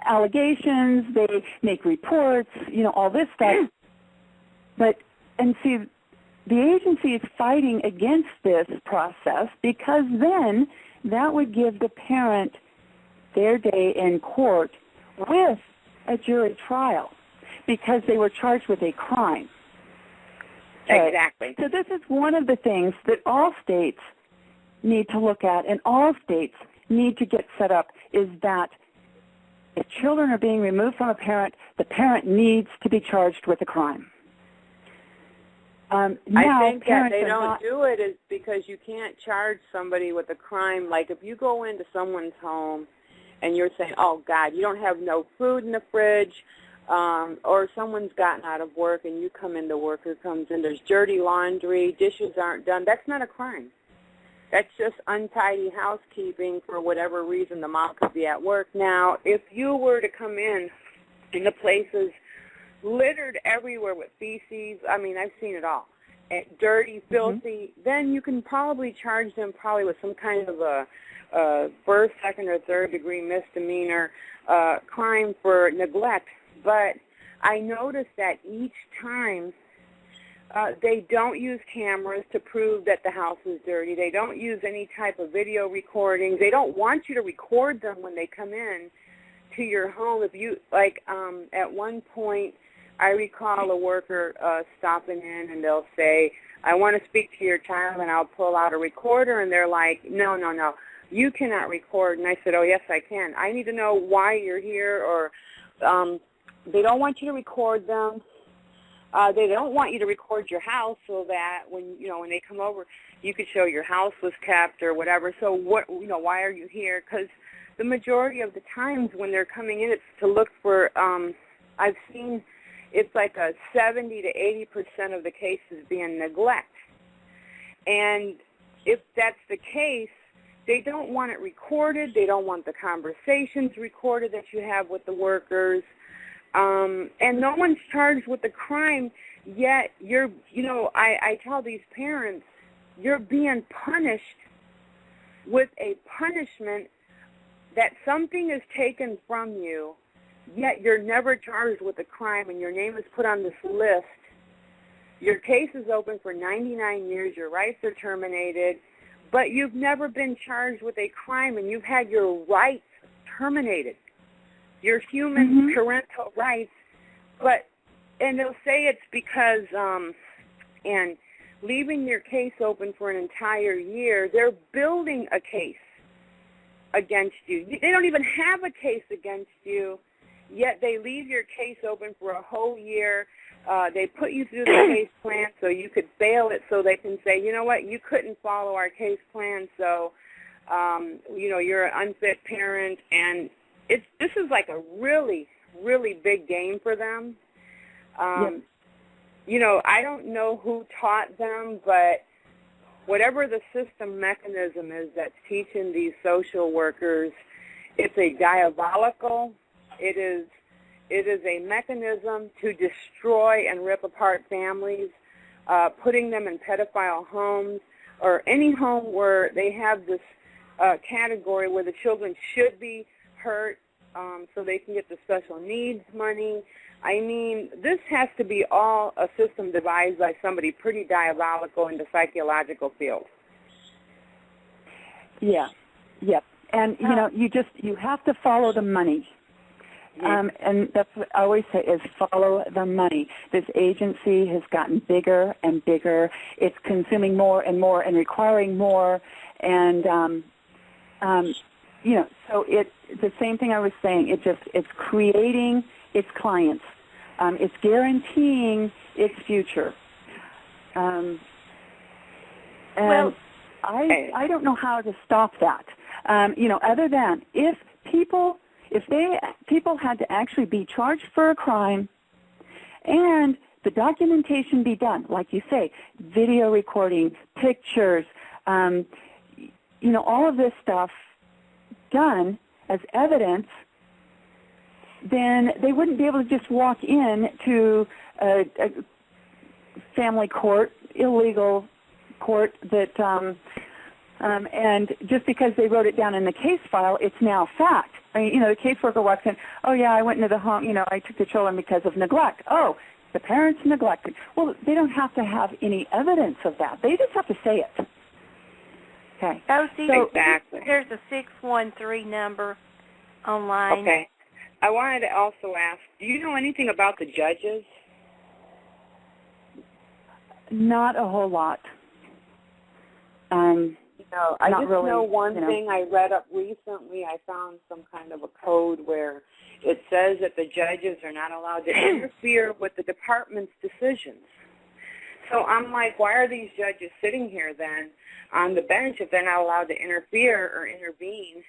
allegations, they make reports, all this stuff. And see, the agency is fighting against this process because then that would give the parent their day in court with a jury trial because they were charged with a crime. Exactly. So this is one of the things that all states need to look at and all states need to get set up, is that if children are being removed from a parent, the parent needs to be charged with a crime. I think that they don't do it is because you can't charge somebody with a crime. Like if you go into someone's home and you're saying, oh, God, you don't have no food in the fridge, or someone's gotten out of work and you come in, the worker comes in, there's dirty laundry, dishes aren't done, that's not a crime. That's just untidy housekeeping for whatever reason. The mom could be at work. Now, if you were to come in the places littered everywhere with feces, I mean, I've seen it all, dirty, filthy, then you can probably charge them probably with some kind of a first, second, or third degree misdemeanor crime for neglect. But I noticed that each time they don't use cameras to prove that the house is dirty. They don't use any type of video recordings. They don't want you to record them when they come in to your home. If you, like, at one point, I recall a worker stopping in, and they'll say, I want to speak to your child, and I'll pull out a recorder, and they're like, no, you cannot record. And I said, oh, yes, I can. I need to know why you're here, or they don't want you to record them. They don't want you to record your house so that when they come over, you could show your house was kept or whatever. So why are you here? Because the majority of the times when they're coming in, it's to look for. I've seen it's like a 70 to 80% of the cases being neglect, and if that's the case, they don't want it recorded. They don't want the conversations recorded that you have with the workers. And no one's charged with the crime, yet I tell these parents, you're being punished with a punishment that something is taken from you, yet you're never charged with a crime, and your name is put on this list. Your case is open for 99 years, your rights are terminated, but you've never been charged with a crime, and you've had your rights terminated. Your human parental rights, and they'll say it's because, and leaving your case open for an entire year, they're building a case against you. They don't even have a case against you, yet they leave your case open for a whole year. They put you through the case plan so you could fail it, so they can say, you know what, you couldn't follow our case plan, so, you're an unfit parent, and this is like a really, really big game for them. I don't know who taught them, but whatever the system mechanism is that's teaching these social workers, it's a diabolical. It is a mechanism to destroy and rip apart families, putting them in pedophile homes or any home where they have this category where the children should be hurt so they can get the special needs money. I mean, this has to be all a system devised by somebody pretty diabolical in the psychological field. Yeah, yep. And, you have to follow the money. And that's what I always say is follow the money. This agency has gotten bigger and bigger. It's consuming more and more and requiring more. And, so it's the same thing I was saying. It's creating its clients. It's guaranteeing its future. And I don't know how to stop that. Other than if people had to actually be charged for a crime and the documentation be done, like you say, video recordings, pictures, all of this stuff done as evidence, then they wouldn't be able to just walk in to a family court, illegal court, that and just because they wrote it down in the case file, it's now fact. I mean, the caseworker walks in, oh, yeah, I went into the home, I took the children because of neglect. Oh, the parents neglected. Well, they don't have to have any evidence of that. They just have to say it. Okay. So exactly. There's a 613 number online. Okay. I wanted to also ask, do you know anything about the judges? Not a whole lot. I just know one thing I read up recently. I found some kind of a code where it says that the judges are not allowed to interfere with the department's decisions. So I'm like, why are these judges sitting here then on the bench if they're not allowed to interfere or intervene?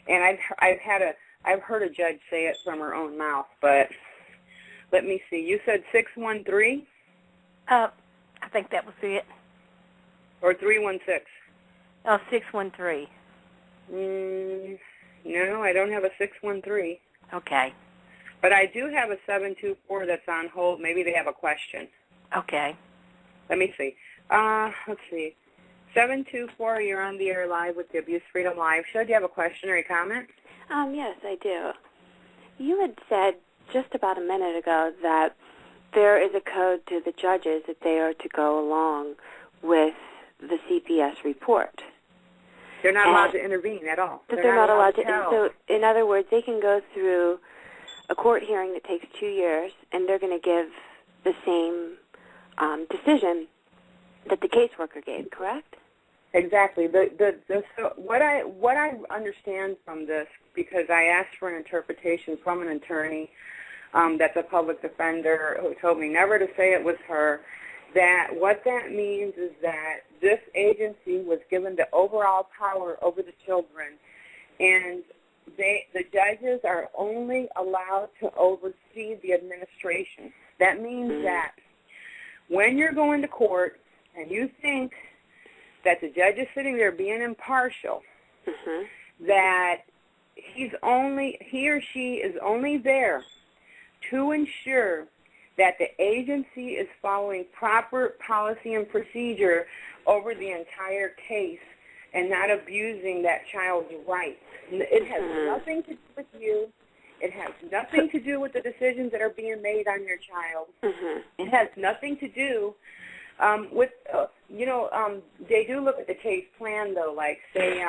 And I've heard a judge say it from her own mouth, but let me see. You said 613? I think that was it. Or 316? Oh, 613. No, I don't have a 613. Okay. But I do have a 724 that's on hold. Maybe they have a question. Okay. Let me see. Let's see. 724, you're on the air live with the Abuse Freedom Live show. Do you have a question or a comment? Yes, I do. You had said just about a minute ago that there is a code to the judges that they are to go along with the CPS report. They're not allowed to intervene at all. That they're not allowed to. tell. So, in other words, they can go through a court hearing that takes 2 years, and they're going to give the same decision that the caseworker gave, correct? Exactly. So what I understand from this, because I asked for an interpretation from an attorney that's a public defender who told me never to say it was her, that what that means is that this agency was given the overall power over the children, and the judges are only allowed to oversee the administration. That means that when you're going to court and you think that the judge is sitting there being impartial, that he or she is only there to ensure that the agency is following proper policy and procedure over the entire case and not abusing that child's rights. It has nothing to do with you. It has nothing to do with the decisions that are being made on your child. It has nothing to do with, they do look at the case plan, though, like, say,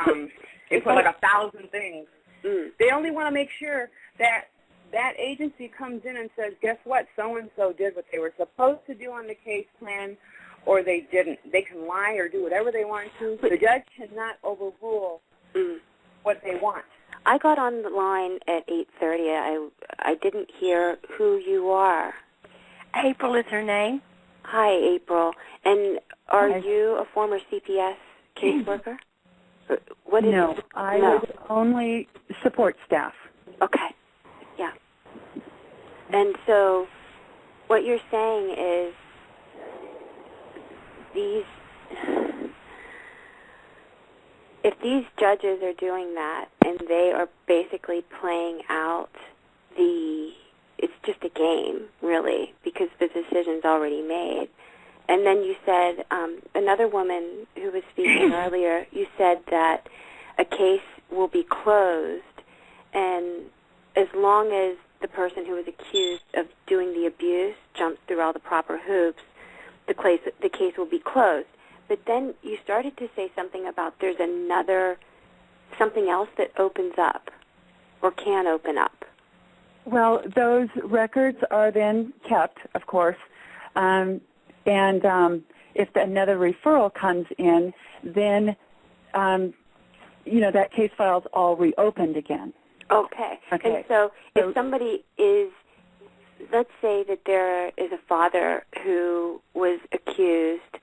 they put like 1,000 things. They only want to make sure that that agency comes in and says, guess what, so-and-so did what they were supposed to do on the case plan, or they didn't. They can lie or do whatever they want to. The judge cannot overrule what they want. I got on the line at 8:30. I didn't hear who you are. April is her name. Hi, April. And are you a former CPS caseworker? No, I was only support staff. Okay. Yeah. And so what you're saying is if these judges are doing that and they are basically playing out it's just a game, really, because the decision's already made. And then you said, another woman who was speaking earlier, you said that a case will be closed, and as long as the person who was accused of doing the abuse jumps through all the proper hoops, the case will be closed. But then you started to say something about there's something else that opens up or can open up. Well, those records are then kept, of course, and if another referral comes in, then, that case file's all reopened again. Okay. And so if somebody is, let's say that there is a father who was accused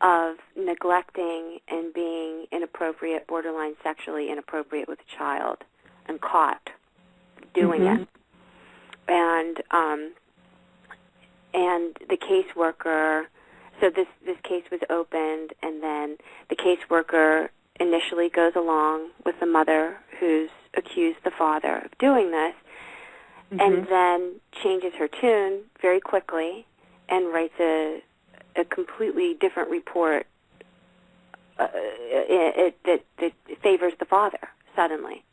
of neglecting and being inappropriate, borderline sexually inappropriate with a child, and caught doing it. And the caseworker, so this case was opened, and then the caseworker initially goes along with the mother who's accused the father of doing this, and then changes her tune very quickly and writes a completely different report that favors the father suddenly.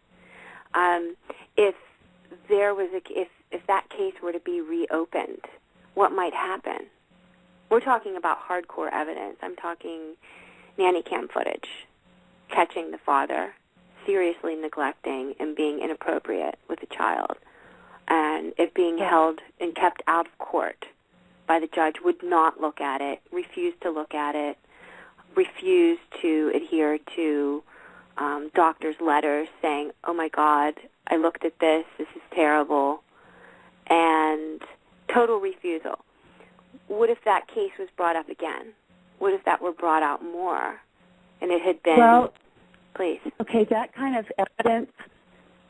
If that case were to be reopened, what might happen? We're talking about hardcore evidence. I'm talking nanny cam footage, catching the father seriously neglecting and being inappropriate with the child, and it being held and kept out of court by the judge, would not look at it, refused to look at it, refused to adhere to doctor's letters saying, oh my God, I looked at this is terrible, and total refusal. What if that case was brought up again? What if that were brought out more and it had been, please? Okay, that kind of evidence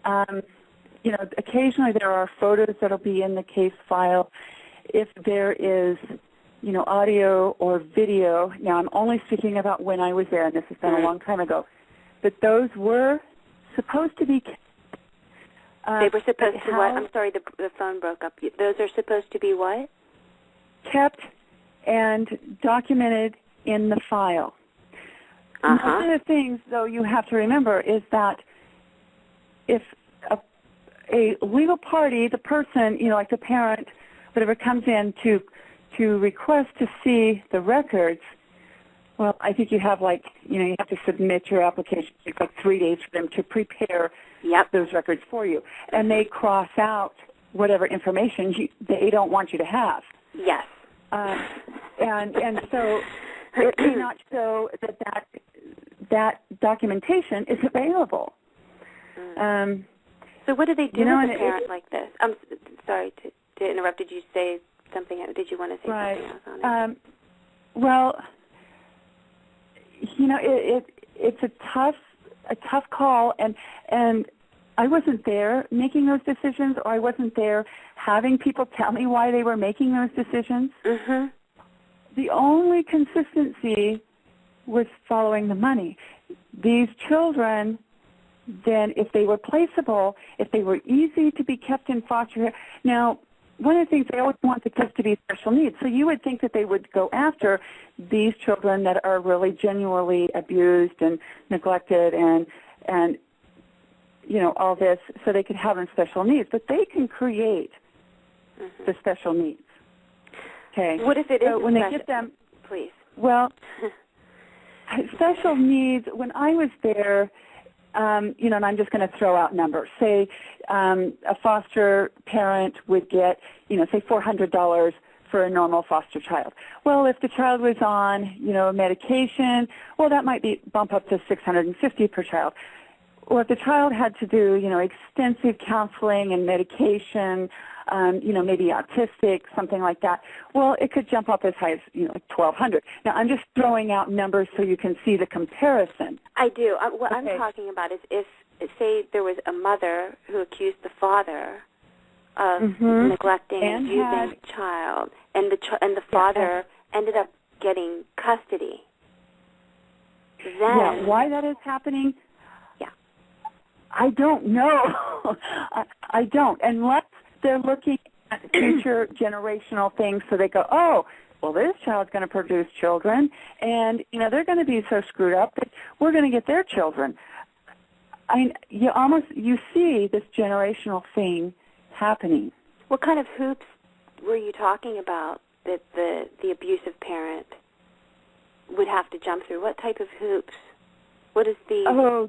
occasionally there are photos that'll be in the case file. If there is, audio or video, now I'm only speaking about when I was there, and this has been a long time ago, but those were supposed to be they were supposed to what? I'm sorry, the phone broke up. Those are supposed to be what? Kept and documented in the file. One of the things, though, you have to remember is that if a legal party, the person, like the parent, whatever, comes in to request to see the records, well, I think you have you have to submit your application. It takes 3 days for them to prepare those records for you. And they cross out whatever information they don't want you to have. Yes. And so it may not show that documentation is available. So what do they do with a parent like this? I'm sorry to interrupt. Did you say something? Did you want to say something else on it? Well, it's a tough call, and I wasn't there making those decisions, or I wasn't there having people tell me why they were making those decisions. Mm-hmm. The only consistency was following the money. These children, then, if they were placeable, if they were easy to be kept in foster care. Now, one of the things, they always want the kids to be special needs. So you would think that they would go after these children that are really genuinely abused and neglected and all this, so they could have them special needs. But they can create the special needs. Okay. What if it is when they get them? Please. Well, special needs, when I was there, and I'm just going to throw out numbers. Say a foster parent would get, say $400 for a normal foster child. Well, if the child was on, medication, well, that might bump up to $650 per child. Or if the child had to do, extensive counseling and medication, maybe autistic, something like that, well, it could jump up as high as, $1,200. Now, I'm just throwing out numbers so you can see the comparison. I do. What I'm talking about is if, say, there was a mother who accused the father of neglecting and abusing the child, and the father ended up getting custody. Then, why that is happening? I don't know. I don't, unless they're looking at future generational things, so they go, oh, well, this child's going to produce children, and they're going to be so screwed up that we're going to get their children. You see this generational thing happening. What kind of hoops were you talking about that the abusive parent would have to jump through? What type of hoops? What is the...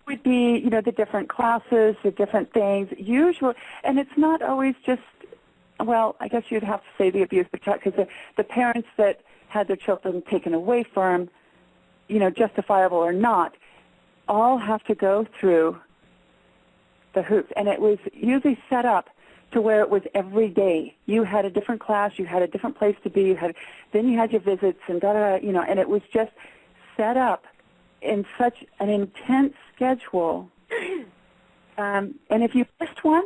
would be, the different classes, the different things, usually, and it's not always just, well, I guess you'd have to say the abuse, because the parents that had their children taken away from, justifiable or not, all have to go through the hoops, and it was usually set up to where it was every day. You had a different class, you had a different place to be, then you had your visits, and and it was just set up in such an intense schedule, and if you missed one,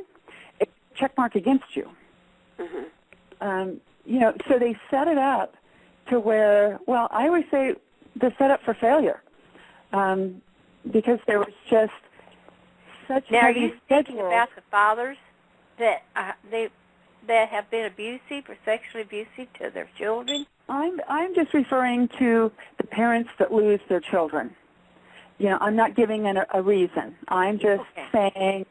it's a check mark against you. So they set it up to where, well, I always say they're set up for failure, because there was just such now, heavy are you schedule. thinking about the fathers that that have been abusive or sexually abusive to their children? I'm just referring to the parents that lose their children. I'm not giving a reason. I'm just saying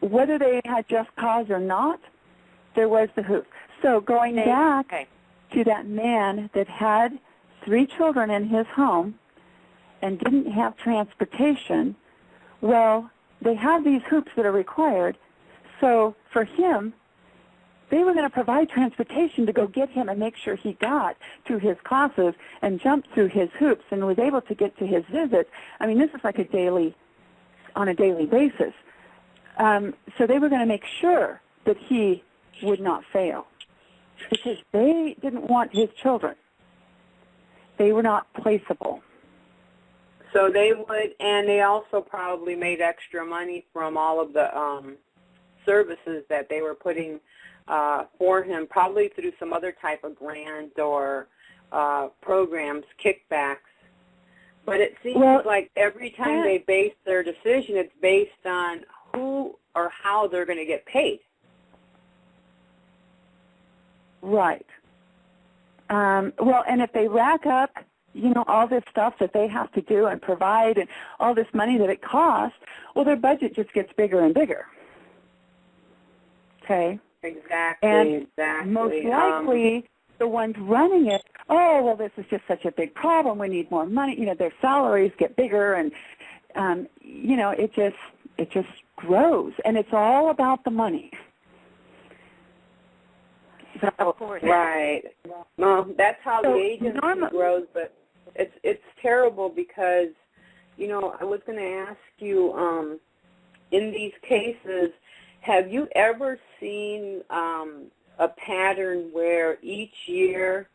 whether they had just cause or not, there was the hoop. So going back to that man that had 3 children in his home and didn't have transportation, well, they have these hoops that are required. So for him, they were going to provide transportation to go get him and make sure he got to his classes and jumped through his hoops and was able to get to his visits. I mean, this is like on a daily basis. So they were going to make sure that he would not fail, because they didn't want his children. They were not placeable. So they would, and they also probably made extra money from all of the services that they were putting for him, probably through some other type of grant or programs, kickbacks. But it seems like every time they base their decision, it's based on who or how they're going to get paid. Right. Well, and if they rack up, all this stuff that they have to do and provide and all this money that it costs, well, their budget just gets bigger and bigger. Okay? Exactly, and exactly. Most likely, the ones running it, oh, well, this is just such a big problem. We need more money. Their salaries get bigger, and it just grows, and it's all about the money. So, right. Well, that's how the agency grows, but it's terrible because, I was going to ask you, in these cases, have you ever seen a pattern where each year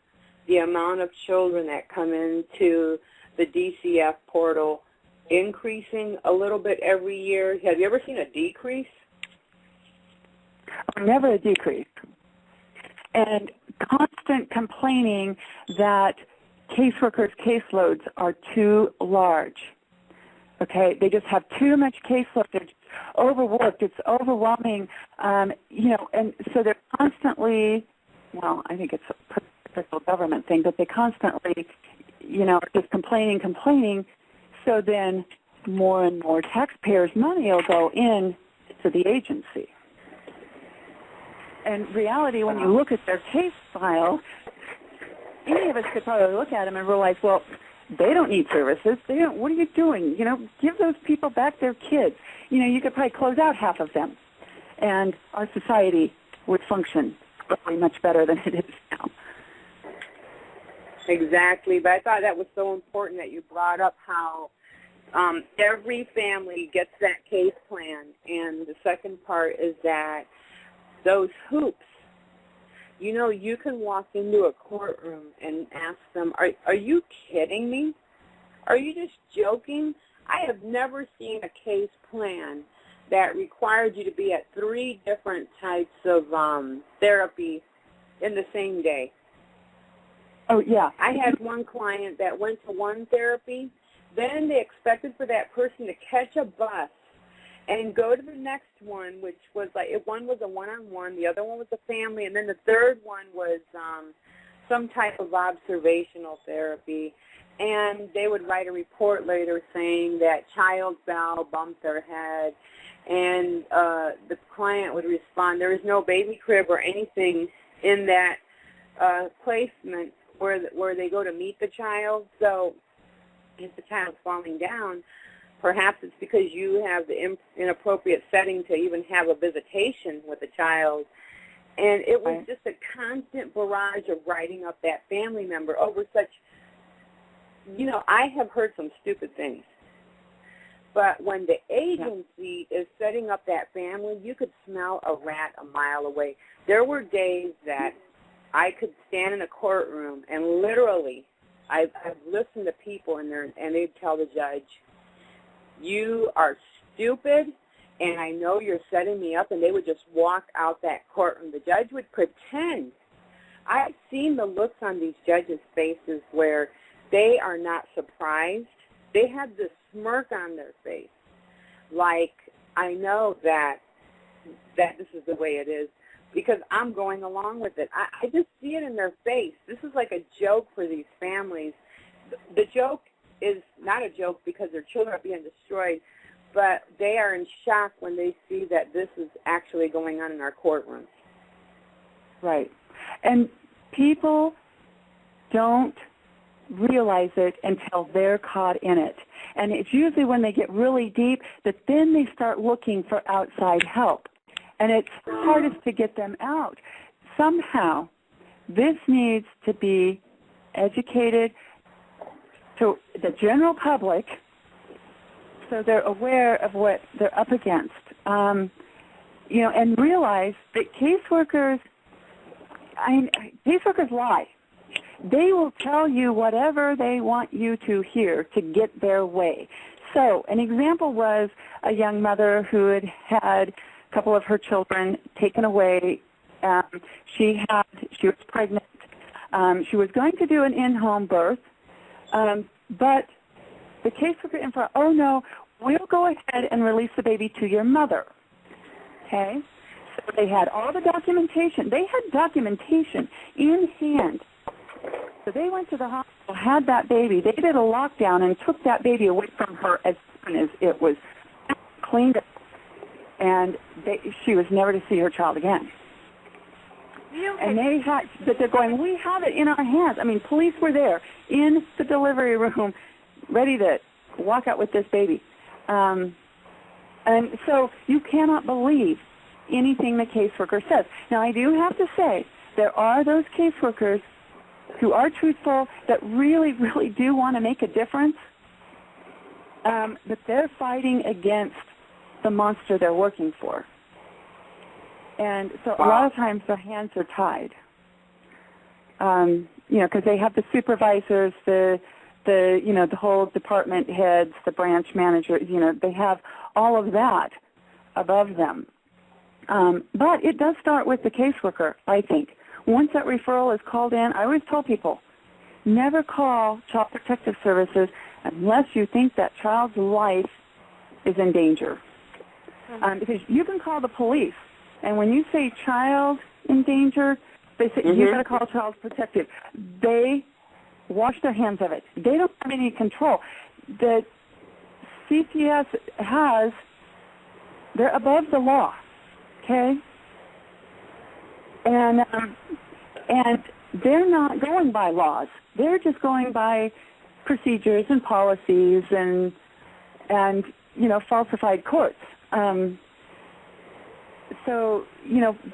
the amount of children that come into the DCF portal increasing a little bit every year? Have you ever seen a decrease? Never a decrease. And constant complaining that caseworkers' caseloads are too large. Okay, they just have too much caseload. They're just overworked. It's overwhelming. And so they're constantly, well, I think it's a federal government thing, but they constantly, just complaining. So then more and more taxpayers' money will go in to the agency. In reality, when you look at their case file, any of us could probably look at them and realize, well, they don't need services. They don't. What are you doing? Give those people back their kids. You could probably close out half of them, and our society would function probably much better than it is now. Exactly, but I thought that was so important that you brought up how every family gets that case plan, and the second part is that those hoops, you can walk into a courtroom and ask them, are you kidding me? Are you just joking? I have never seen a case plan that required you to be at 3 different types of therapy in the same day. Oh, yeah. I had one client that went to one therapy, then they expected for that person to catch a bus and go to the next one, which was one was a one-on-one, the other one was a family, and then the third one was some type of observational therapy. And they would write a report later saying that child fell, bumped their head, and the client would respond, there is no baby crib or anything in that placement where they go to meet the child. So if the child's falling down, perhaps it's because you have the inappropriate setting to even have a visitation with the child. And it was just a constant barrage of writing up that family member over such, I have heard some stupid things. But when the agency is setting up that family, you could smell a rat a mile away. There were days that I could stand in a courtroom and literally, I've listened to people and they'd tell the judge, you are stupid, and I know you're setting me up, and they would just walk out that courtroom. The judge would pretend. I've seen the looks on these judges' faces where they are not surprised. They have this smirk on their face, like, I know that this is the way it is because I'm going along with it. I just see it in their face. This is like a joke for these families. The joke is not a joke because their children are being destroyed, but they are in shock when they see that this is actually going on in our courtrooms. Right. And people don't realize it until they're caught in it. And it's usually when they get really deep that then they start looking for outside help. And it's hardest to get them out. Somehow, this needs to be educated to the general public so they're aware of what they're up against. And realize that caseworkers lie. They will tell you whatever they want you to hear to get their way. So an example was a young mother who had had a couple of her children taken away. She was pregnant. She was going to do an in-home birth, but the caseworker informed, oh no, we'll go ahead and release the baby to your mother. Okay? So they had all the documentation. They had documentation in hand. So they went to the hospital, had that baby. They did a lockdown and took that baby away from her as soon as it was cleaned up. And she was never to see her child again. And but they're going, we have it in our hands. I mean, police were there in the delivery room ready to walk out with this baby. And so you cannot believe anything the caseworker says. Now, I do have to say, there are those caseworkers who are truthful that really, really do want to make a difference, but they're fighting against the monster they're working for. And so a lot of times their hands are tied, because they have the supervisors, the whole department heads, the branch managers, they have all of that above them. But it does start with the caseworker, I think. Once that referral is called in, I always tell people, never call Child Protective Services unless you think that child's life is in danger. Because you can call the police, and when you say child in danger, they say, you've got to call Child Protective. They wash their hands of it. They don't have any control. The CPS they're above the law, okay? And they're not going by laws. They're just going by procedures and policies and falsified courts. So,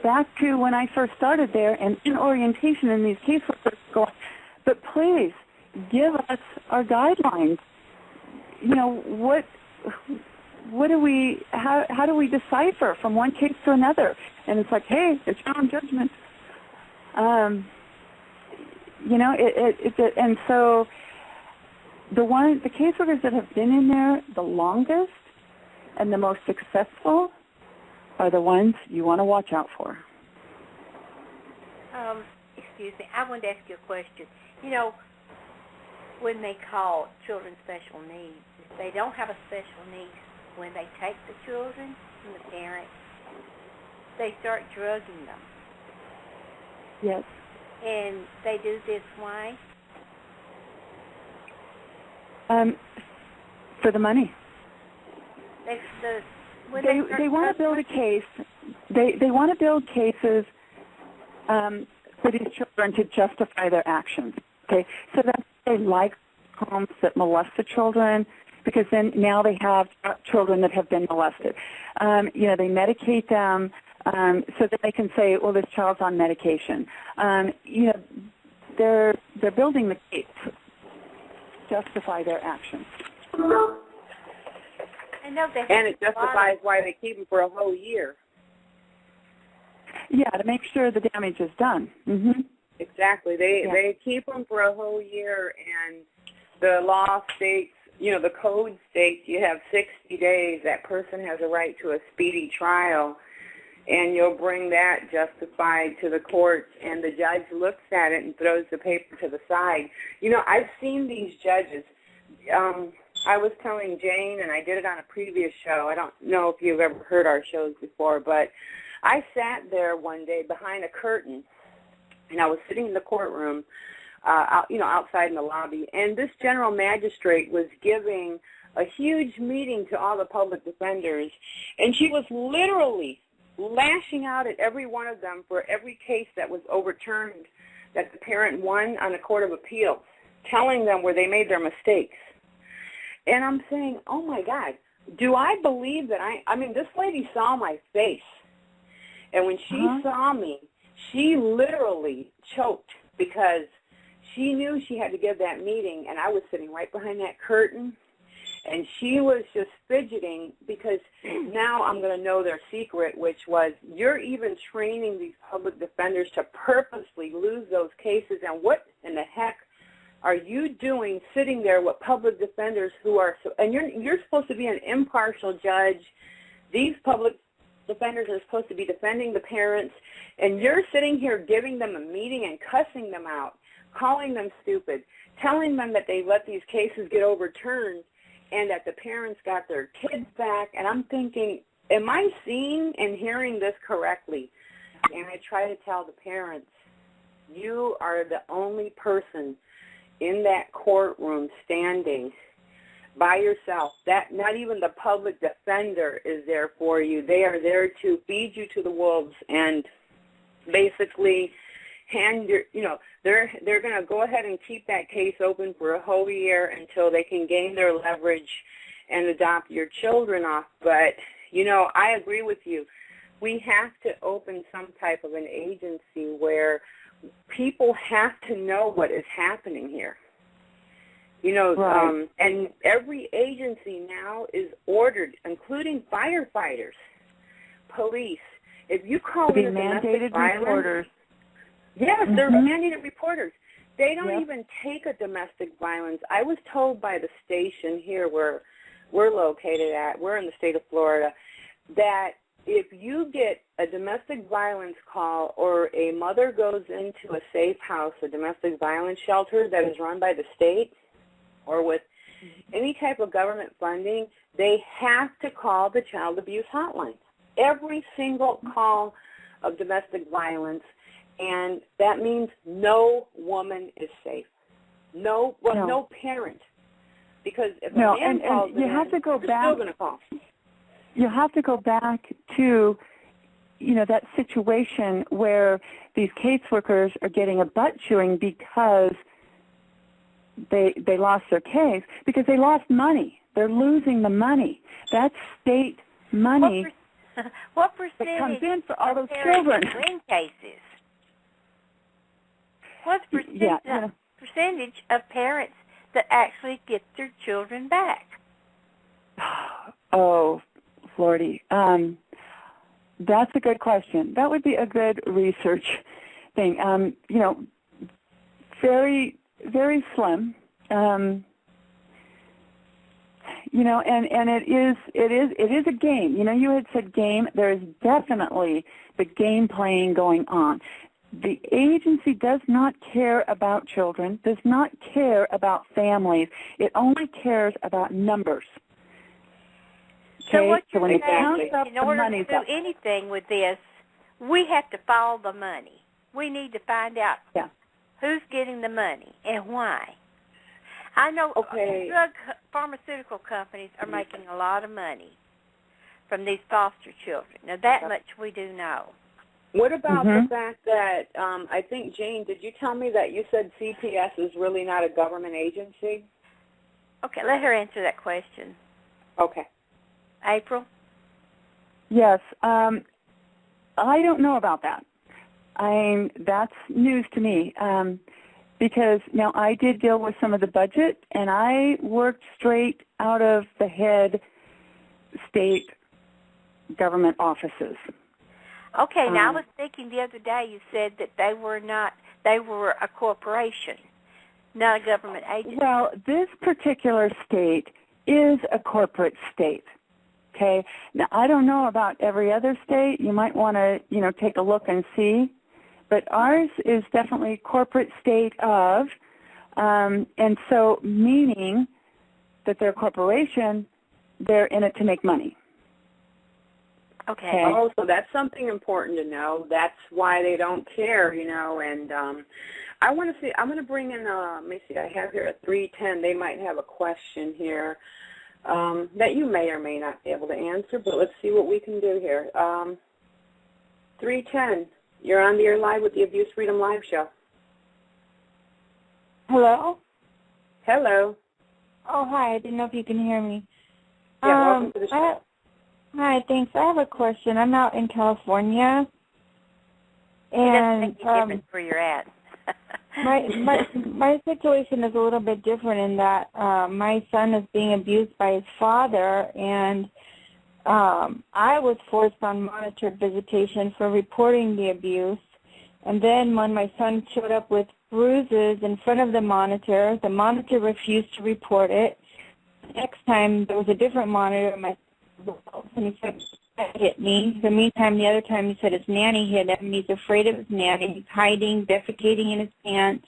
back to when I first started there and in orientation in these caseworkers going, but please give us our guidelines. What do we, how do we decipher from one case to another? And it's like, hey, it's your own judgment. And so the caseworkers that have been in there the longest and the most successful are the ones you want to watch out for. Excuse me, I wanted to ask you a question. When they call children special needs, if they don't have a special need, when they take the children from the parents, they start drugging them. Yes. And they do this why? For the money. They want to build a case. They want to build cases for these children to justify their actions. Okay, so that's why they like homes that molest the children, because then now they have children that have been molested. They medicate them so that they can say, well, this child's on medication. They're building the case to justify their actions. And it justifies why they keep them for a whole year. Yeah, to make sure the damage is done. Mm-hmm. Exactly. They keep them for a whole year, and the law states, the code states you have 60 days. That person has a right to a speedy trial, and you'll bring that justified to the courts, and the judge looks at it and throws the paper to the side. I've seen these judges. I was telling Jane, and I did it on a previous show. I don't know if you've ever heard our shows before, but I sat there one day behind a curtain, and I was sitting in the courtroom, outside in the lobby, and this general magistrate was giving a huge meeting to all the public defenders, and she was literally lashing out at every one of them for every case that was overturned that the parent won on the Court of Appeals, telling them where they made their mistakes. And I'm saying, oh, my God, do I believe that I mean, this lady saw my face. And when she saw me, she literally choked because she knew she had to give that meeting, and I was sitting right behind that curtain. And she was just fidgeting because now I'm going to know their secret, which was you're even training these public defenders to purposely lose those cases. And what in the heck are you doing sitting there with public defenders who are – and you're supposed to be an impartial judge. These public defenders are supposed to be defending the parents, and you're sitting here giving them a meeting and cussing them out, calling them stupid, telling them that they let these cases get overturned and that the parents got their kids back. And I'm thinking, am I seeing and hearing this correctly? And I try to tell the parents, you are the only person in that courtroom standing by yourself. That not even the public defender is there for you. They are there to feed you to the wolves and basically hand your, they're going to go ahead and keep that case open for a whole year until they can gain their leverage and adopt your children off. But, I agree with you. We have to open some type of an agency where people have to know what is happening here. Right. And every agency now is ordered, including firefighters, police. If you call in a domestic violence, reporters. Yes, they're mandated reporters. They don't even take a domestic violence. I was told by the station here where we're located at, we're in the state of Florida, that if you get a domestic violence call or a mother goes into a safe house, a domestic violence shelter that is run by the state or with any type of government funding, they have to call the child abuse hotline. Every single call of domestic violence, and that means no woman is safe. No parent. Because if a man calls you have to go back. Still going to call. You have to go back to, that situation where these caseworkers are getting a butt chewing because they lost their case, because they lost money. They're losing the money. That's state money. What percentage that comes in for all those parents children win cases? What's percentage of parents that actually get their children back? Oh, Flordy, that's a good question. That would be a good research thing. Very, very slim. And it is a game. You had said game. There is definitely the game playing going on. The agency does not care about children, does not care about families. It only cares about numbers. So Okay? what you're when it saying counts is, up in the order to money's do up. anything with this, we have to follow the money. We need to find out who's getting the money and why. I know pharmaceutical companies are making a lot of money from these foster children. Now, that much we do know. What about the fact that, I think, Jane, did you tell me that you said CPS is really not a government agency? Okay, let her answer that question. Okay. April? Yes. I don't know about that. That's news to me because now I did deal with some of the budget, and I worked straight out of the head state government offices. Okay, now I was thinking the other day you said that they were a corporation, not a government agency. Well, this particular state is a corporate state. Okay. Now I don't know about every other state. You might want to, take a look and see. But ours is definitely corporate state of, and so meaning that they're a corporation, they're in it to make money. Okay. Oh, so that's something important to know. That's why they don't care, and I want to see, I'm going to bring in, let me see, I have here a 310. They might have a question here that you may or may not be able to answer, but let's see what we can do here. 310, you're on the air live with the Abuse Freedom Live show. Hello? Hello. Oh, hi. I didn't know if you can hear me. Yeah, welcome to the show. Hi, thanks. I have a question. I'm out in California. It doesn't make any difference where you're at. My situation is a little bit different in that my son is being abused by his father, and I was forced on monitored visitation for reporting the abuse. And then when my son showed up with bruises in front of the monitor refused to report it. Next time there was a different monitor, and he said, hit me. The meantime, the other time he said his nanny hit him, and he's afraid of his nanny. He's hiding, defecating in his pants,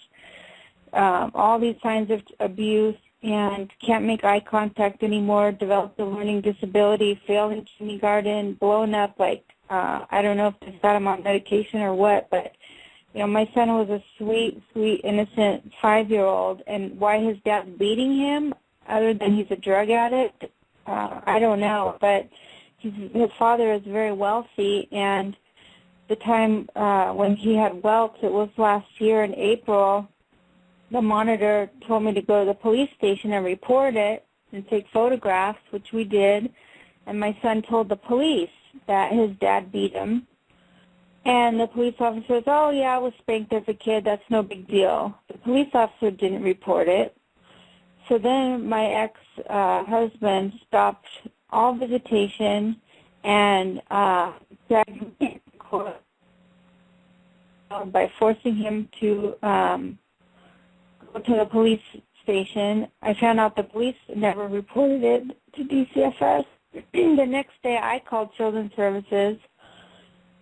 all these signs of abuse, and can't make eye contact anymore, developed a learning disability, failed in kindergarten, blown up, like, I don't know if they've got him on medication or what, but, you know, my son was a sweet, sweet, innocent 5-year-old, and why his dad's beating him, other than he's a drug addict, I don't know, but his father is very wealthy, and the time when he had welts, it was last year in April, the monitor told me to go to the police station and report it and take photographs, which we did, and my son told the police that his dad beat him. And the police officer says, oh, yeah, I was spanked as a kid. That's no big deal. The police officer didn't report it. So then my ex-husband stopped all visitation and dragged him to court by forcing him to go to the police station. I found out the police never reported it to DCFS. The next day I called Children's Services,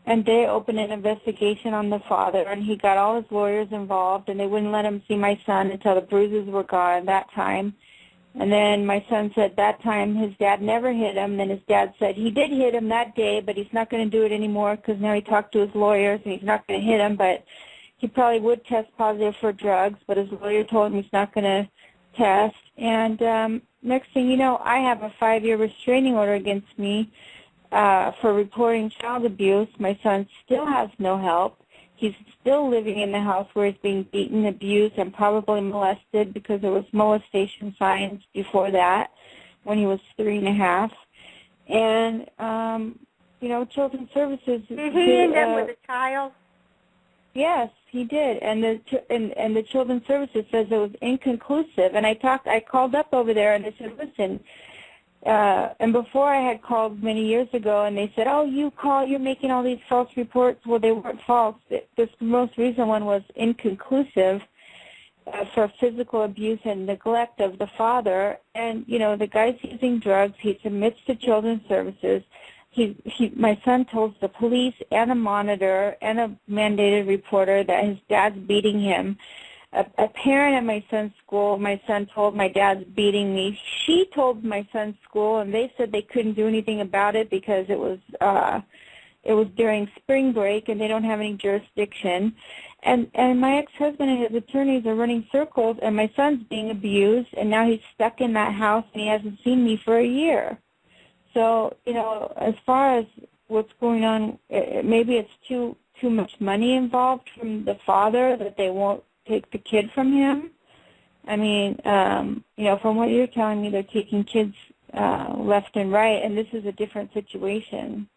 and they opened an investigation on the father, and he got all his lawyers involved, and they wouldn't let him see my son until the bruises were gone that time. And then my son said that time his dad never hit him. Then his dad said he did hit him that day, but he's not going to do it anymore because now he talked to his lawyers, and he's not going to hit him, but he probably would test positive for drugs, but his lawyer told him he's not going to test. And next thing you know, I have a 5-year restraining order against me for reporting child abuse. My son still has no help. He's still living in the house where he's being beaten, abused, and probably molested because there was molestation signs before that when he was 3.5. And, you know, Children's Services... Did he end up with a child? Yes, he did, and the Children's Services says it was inconclusive. And I called up over there, and I said, listen, and before I had called many years ago, and they said, oh, you're making all these false reports. Well, they weren't false. This most recent one was inconclusive for physical abuse and neglect of the father. And, you know, the guy's using drugs. He submits to Children's Services. My son told the police and a monitor and a mandated reporter that his dad's beating him. A parent at my son's school, my son told my dad's beating me. She told my son's school, and they said they couldn't do anything about it because it was during spring break and they don't have any jurisdiction. And my ex-husband and his attorneys are running circles, and my son's being abused, and now he's stuck in that house and he hasn't seen me for a year. So, you know, as far as what's going on, maybe it's too much money involved from the father that they won't take the kid from him. I mean, you know, from what you're telling me, they're taking kids left and right, and this is a different situation.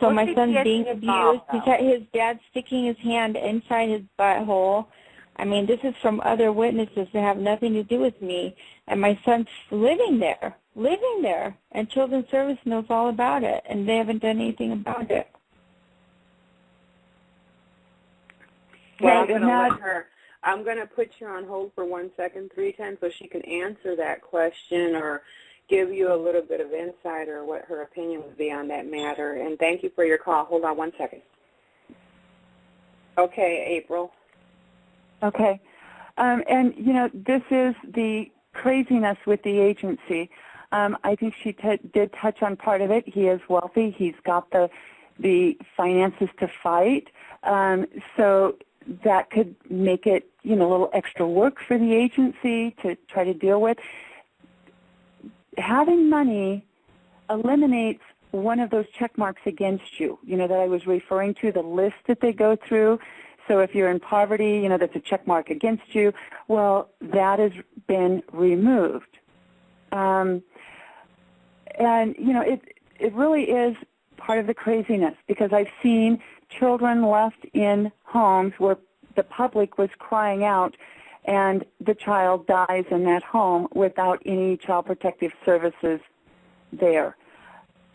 So my son's being abused. His dad's sticking his hand inside his butthole. I mean, this is from other witnesses that have nothing to do with me. And my son's living there, and Children's Service knows all about it, and they haven't done anything about it. Well, I'm going to put you on hold for 1 second, 310, so she can answer that question or give you a little bit of insight or what her opinion would be on that matter. And thank you for your call. Hold on 1 second. Okay, April. Okay. And, you know, this is the craziness with the agency. I think she did touch on part of it. He is wealthy. He's got the finances to fight. So that could make it, you know, a little extra work for the agency to try to deal with. Having money eliminates one of those check marks against you, you know, that I was referring to, the list that they go through. So if you're in poverty, you know, that's a check mark against you. Well, that has been removed. And, you know, it really is part of the craziness because I've seen children left in homes where the public was crying out, and the child dies in that home without any child protective services there.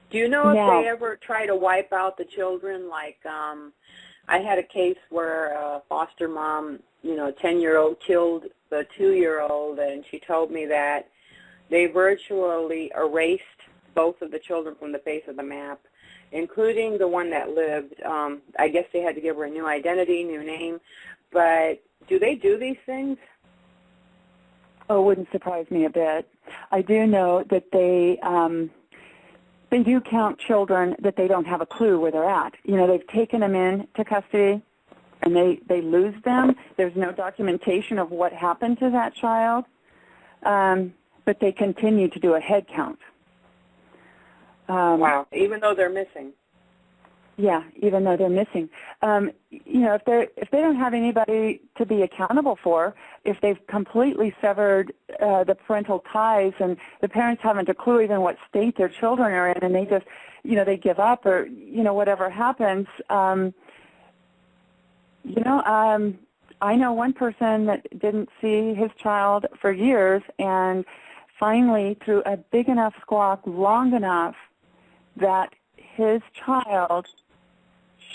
Do you know if Now, they ever try to wipe out the children? Like, I had a case where a foster mom, a 10-year-old killed the 2-year-old, and she told me that they virtually erased both of the children from the face of the map, including the one that lived. I guess they had to give her a new identity, new name. But do they do these things? Oh, it wouldn't surprise me a bit. I do know that they do count children that they don't have a clue where they're at. They've taken them into custody, and they lose them. There's no documentation of what happened to that child, but they continue to do a head count. Wow, even though they're missing. Yeah, even though they're missing. If they don't have anybody to be accountable for, if they've completely severed the parental ties and the parents haven't a clue even what state their children are in, and they just, they give up or, whatever happens. I know one person that didn't see his child for years, and finally, through a big enough squawk long enough that his child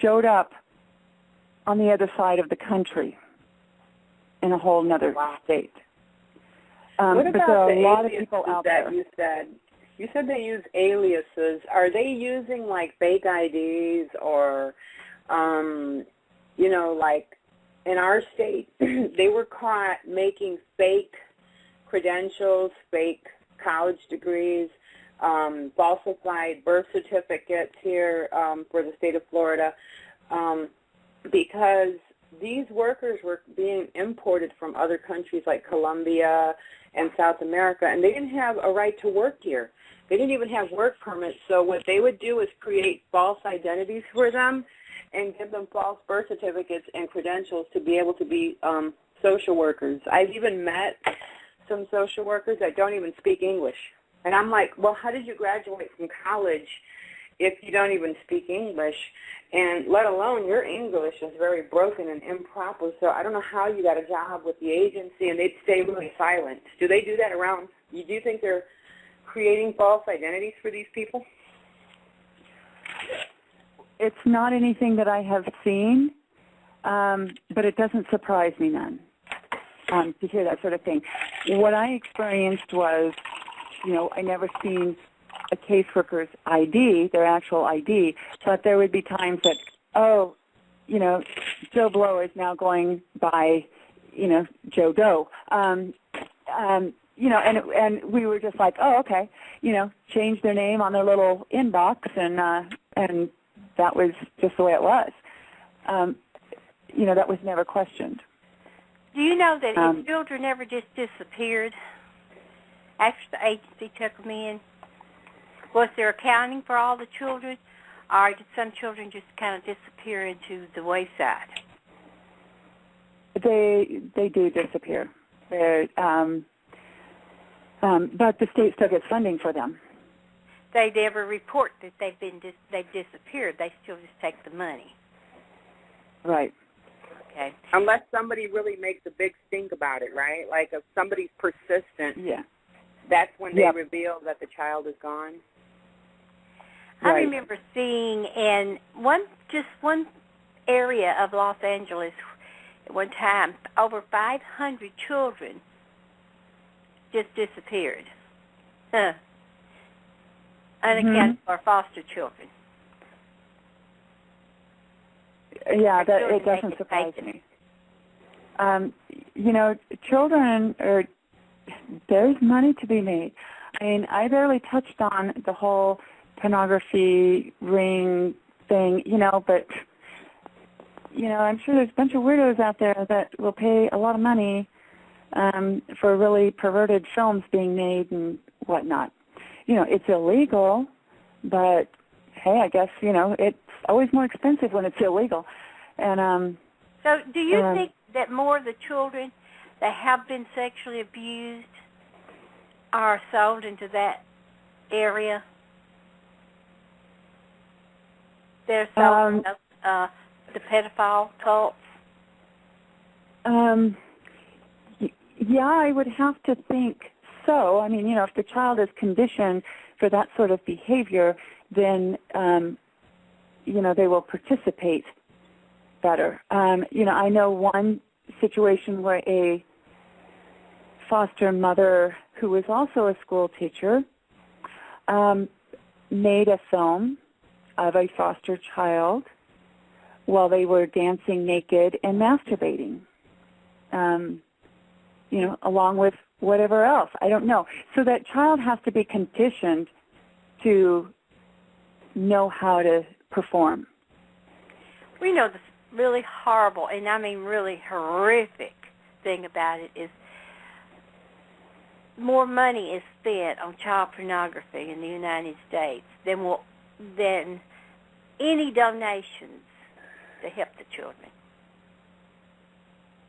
showed up on the other side of the country in a whole other state. What but about there are the a lot of aliases people out that there. you said? You said they use aliases. Are they using like fake IDs or, like in our state, they were caught making fake credentials, fake college degrees, falsified birth certificates here for the state of Florida because these workers were being imported from other countries like Colombia and South America, and they didn't have a right to work here. They didn't even have work permits, so what they would do is create false identities for them and give them false birth certificates and credentials to be able to be social workers. I've even met some social workers that don't even speak English. And I'm like, well, how did you graduate from college if you don't even speak English? And let alone your English is very broken and improper, so I don't know how you got a job with the agency, and they'd stay really silent. Do they do that around? Do you think they're creating false identities for these people? It's not anything that I have seen, but it doesn't surprise me none to hear that sort of thing. What I experienced was, I never seen a caseworker's ID, their actual ID, but there would be times that, Joe Blow is now going by, Joe Doe. And we were just like, oh, okay, change their name on their little inbox, and that was just the way it was. That was never questioned. Do you know that if children ever just disappeared after the agency took them in, was there accounting for all the children, or did some children just kind of disappear into the wayside? They do disappear. But the state still gets funding for them. They never report that they've disappeared. They still just take the money. Right. Okay. Unless somebody really makes a big stink about it, right? Like if somebody's persistent, that's when they reveal that the child is gone. I remember seeing in one area of Los Angeles at one time, over 500 children just disappeared. Unaccounted for foster children. Yeah, it doesn't surprise me. Children there's money to be made. I mean, I barely touched on the whole pornography ring thing, but, I'm sure there's a bunch of weirdos out there that will pay a lot of money for really perverted films being made and whatnot. It's illegal, but, hey, I guess, it's always more expensive when it's illegal. And so do you think that more of the children that have been sexually abused are sold into that area? They're sold the pedophile cults? Yeah, I would have to think so. I mean, if the child is conditioned for that sort of behavior, then, they will participate better. I know one situation where a foster mother who was also a school teacher made a film of a foster child while they were dancing naked and masturbating, along with whatever else. I don't know. So that child has to be conditioned to know how to perform. We know this really horrible, and I mean really horrific thing about it is more money is spent on child pornography in the United States than any donations to help the children.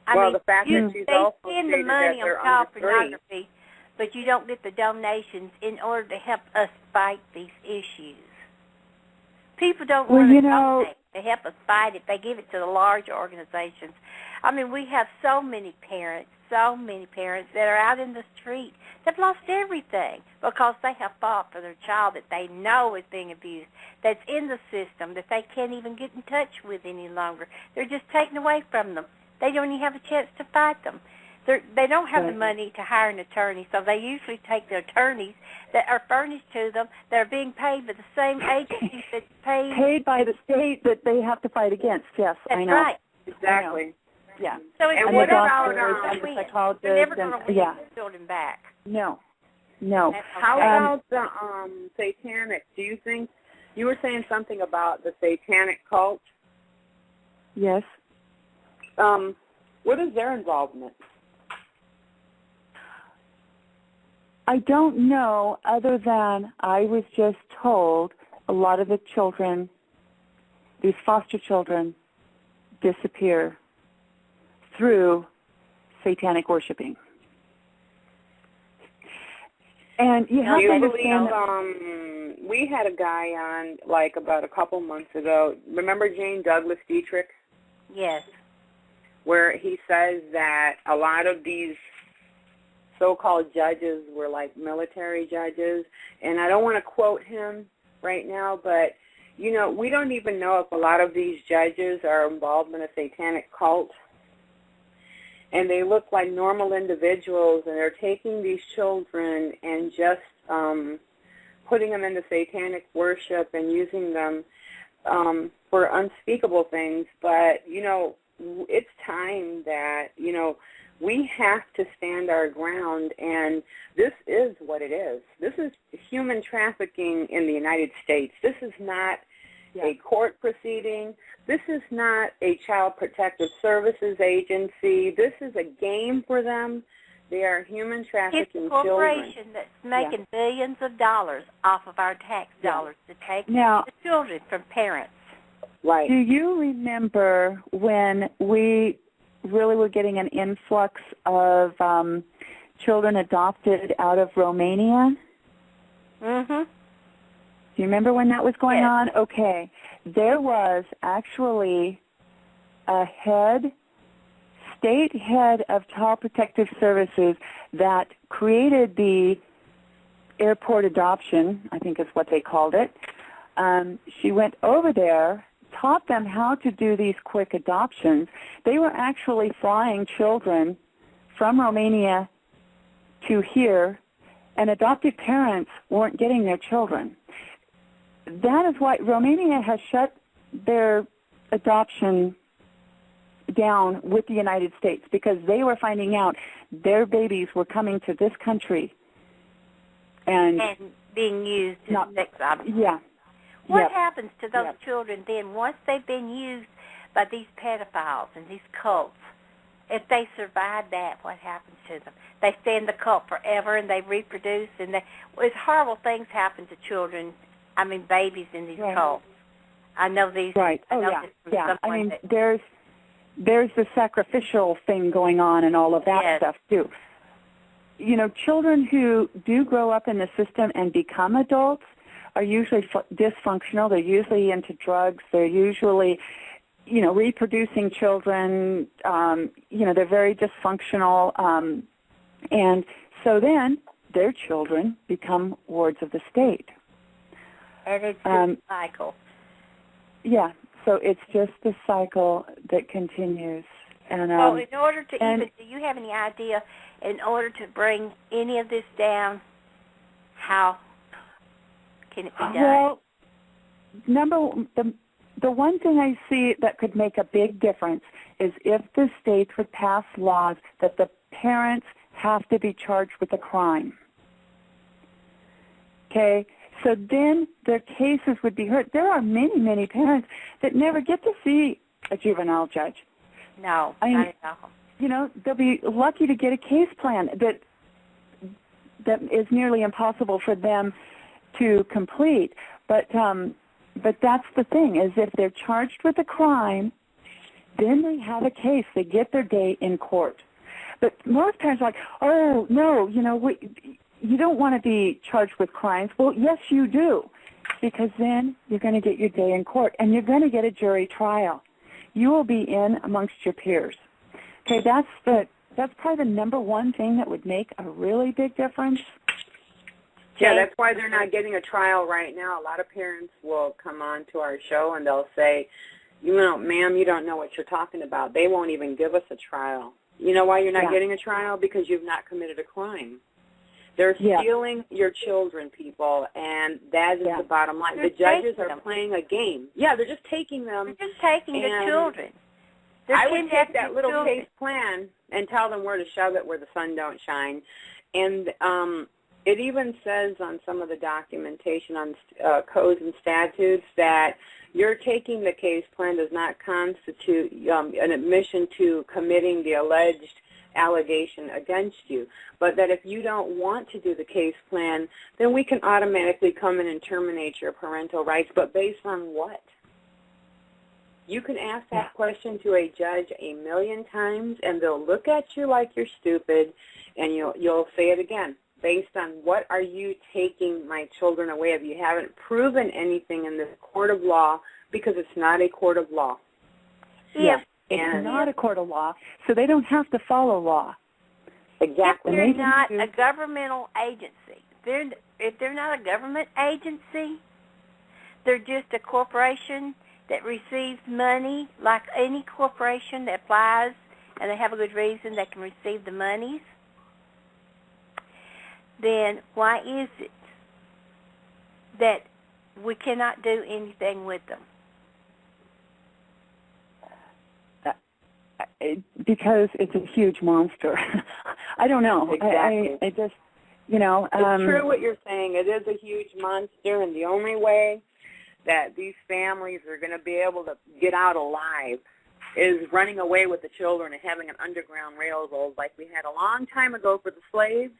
The fact that she's also they spend the stated money that they're on child under pornography, but you don't get the donations in order to help us fight these issues. People don't want to donate to help us fight it. They give it to the large organizations. I mean, we have so many parents that are out in the street that lost everything because they have fought for their child that they know is being abused, that's in the system, that they can't even get in touch with any longer. They're just taken away from them. They don't even have a chance to fight them. They don't have the money to hire an attorney, so they usually take the attorneys that are furnished to them that are being paid by the same agencies that paid by the state that they have to fight against. Yes, that's I know. Right. Exactly. Yeah. So it's and what the psychologists, they're never going to win the children back. No. How about the satanic? Do you think you were saying something about the satanic cult? Yes. What is their involvement? I don't know, other than I was just told a lot of the children, these foster children, disappear through satanic worshiping. And you have to understand that we had a guy on about a couple months ago. Remember Jane Douglas Dietrich? Yes. Where he says that a lot of these so-called judges were like military judges, and I don't want to quote him right now, but we don't even know if a lot of these judges are involved in a satanic cult, and they look like normal individuals, and they're taking these children and just putting them into satanic worship and using them for unspeakable things. But it's time that we have to stand our ground, and this is what it is. This is human trafficking in the United States. This is not a court proceeding. This is not a child protective services agency. This is a game for them. They are human trafficking children. It's a corporation that's making billions of dollars off of our tax dollars to take the children from parents. Right. Do you remember when we really were getting an influx of children adopted out of Romania? Mm-hmm. Do you remember when that was going on? Okay. There was actually a state head of Child Protective Services that created the airport adoption, I think is what they called it. She went over there, taught them how to do these quick adoptions. They were actually flying children from Romania to here, and adoptive parents weren't getting their children. That is why Romania has shut their adoption down with the United States, because they were finding out their babies were coming to this country and being used as sex objects. Yeah. What happens to those children then once they've been used by these pedophiles and these cults? If they survive that, what happens to them? They stay in the cult forever and they reproduce, and it's horrible things happen to children. I mean, babies in these cults. I know these. Right. I know Oh, this yeah. I mean, there's the sacrificial thing going on and all of that stuff too. Children who do grow up in the system and become adults are usually dysfunctional. They're usually into drugs. They're usually reproducing children, they're very dysfunctional, and so then their children become wards of the state. And it's a cycle. Yeah, so it's just a cycle that continues. And well, in order to do you have any idea, in order to bring any of this down, how can it be done? Well, the one thing I see that could make a big difference is if the states would pass laws that the parents have to be charged with a crime. Okay? So then their cases would be heard. There are many, many parents that never get to see a juvenile judge. No, not at all. They'll be lucky to get a case plan that is nearly impossible for them to complete. But that's the thing, is if they're charged with a crime, then they have a case. They get their day in court. But most parents are like, oh, no, you don't want to be charged with crimes. Well, yes, you do, because then you're going to get your day in court, and you're going to get a jury trial. You will be in amongst your peers. Okay, that's probably the number one thing that would make a really big difference. Yeah, that's why they're not getting a trial right now. A lot of parents will come on to our show and they'll say, ma'am, you don't know what you're talking about. They won't even give us a trial. You know why you're not getting a trial? Because you've not committed a crime. They're stealing your children, people, and that is the bottom line. The judges are playing a game. Yeah, they're just taking them. They're just taking the children. I would take that little case plan and tell them where to shove it where the sun don't shine. And it even says on some of the documentation on codes and statutes that your taking the case plan does not constitute an admission to committing the alleged allegation against you, but that if you don't want to do the case plan, then we can automatically come in and terminate your parental rights, but based on what? You can ask that question to a judge 1,000,000 times, and they'll look at you like you're stupid, and you'll say it again. Based on what are you taking my children away of? You haven't proven anything in this court of law because it's not a court of law. Yes, it's not a court of law, so they don't have to follow law. Exactly. If they're not a governmental agency, if they're not a government agency, they're just a corporation that receives money, like any corporation that applies and they have a good reason they can receive the monies, then why is it that we cannot do anything with them? Because it's a huge monster. I don't know. Exactly. I just, it's true what you're saying. It is a huge monster, and the only way that these families are going to be able to get out alive is running away with the children and having an underground railroad like we had a long time ago for the slaves.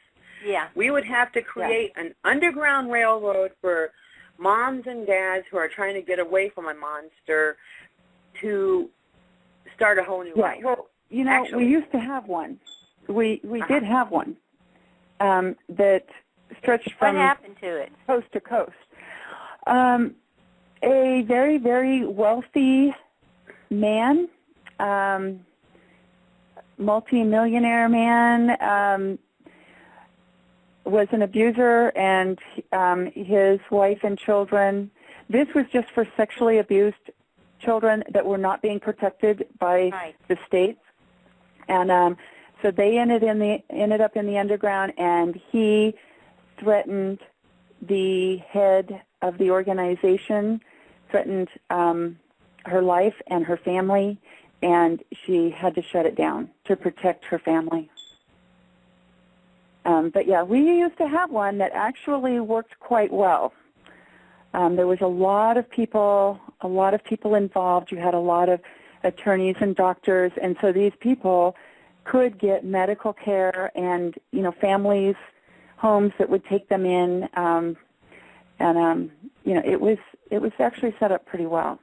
Yeah. We would have to create an underground railroad for moms and dads who are trying to get away from a monster to start a whole new life. Well, we used to have one. We did have one that stretched from what happened to it? Coast to coast. A very, very wealthy man, multi-millionaire man, was an abuser, and his wife and children. This was just for sexually abused children that were not being protected by the states, and so they ended up in the underground. And he threatened the head of the organization, threatened her life and her family, and she had to shut it down to protect her family. But yeah, we used to have one that actually worked quite well. There was a lot of people involved. You had a lot of attorneys and doctors, and so these people could get medical care and families, homes that would take them in, it was actually set up pretty well,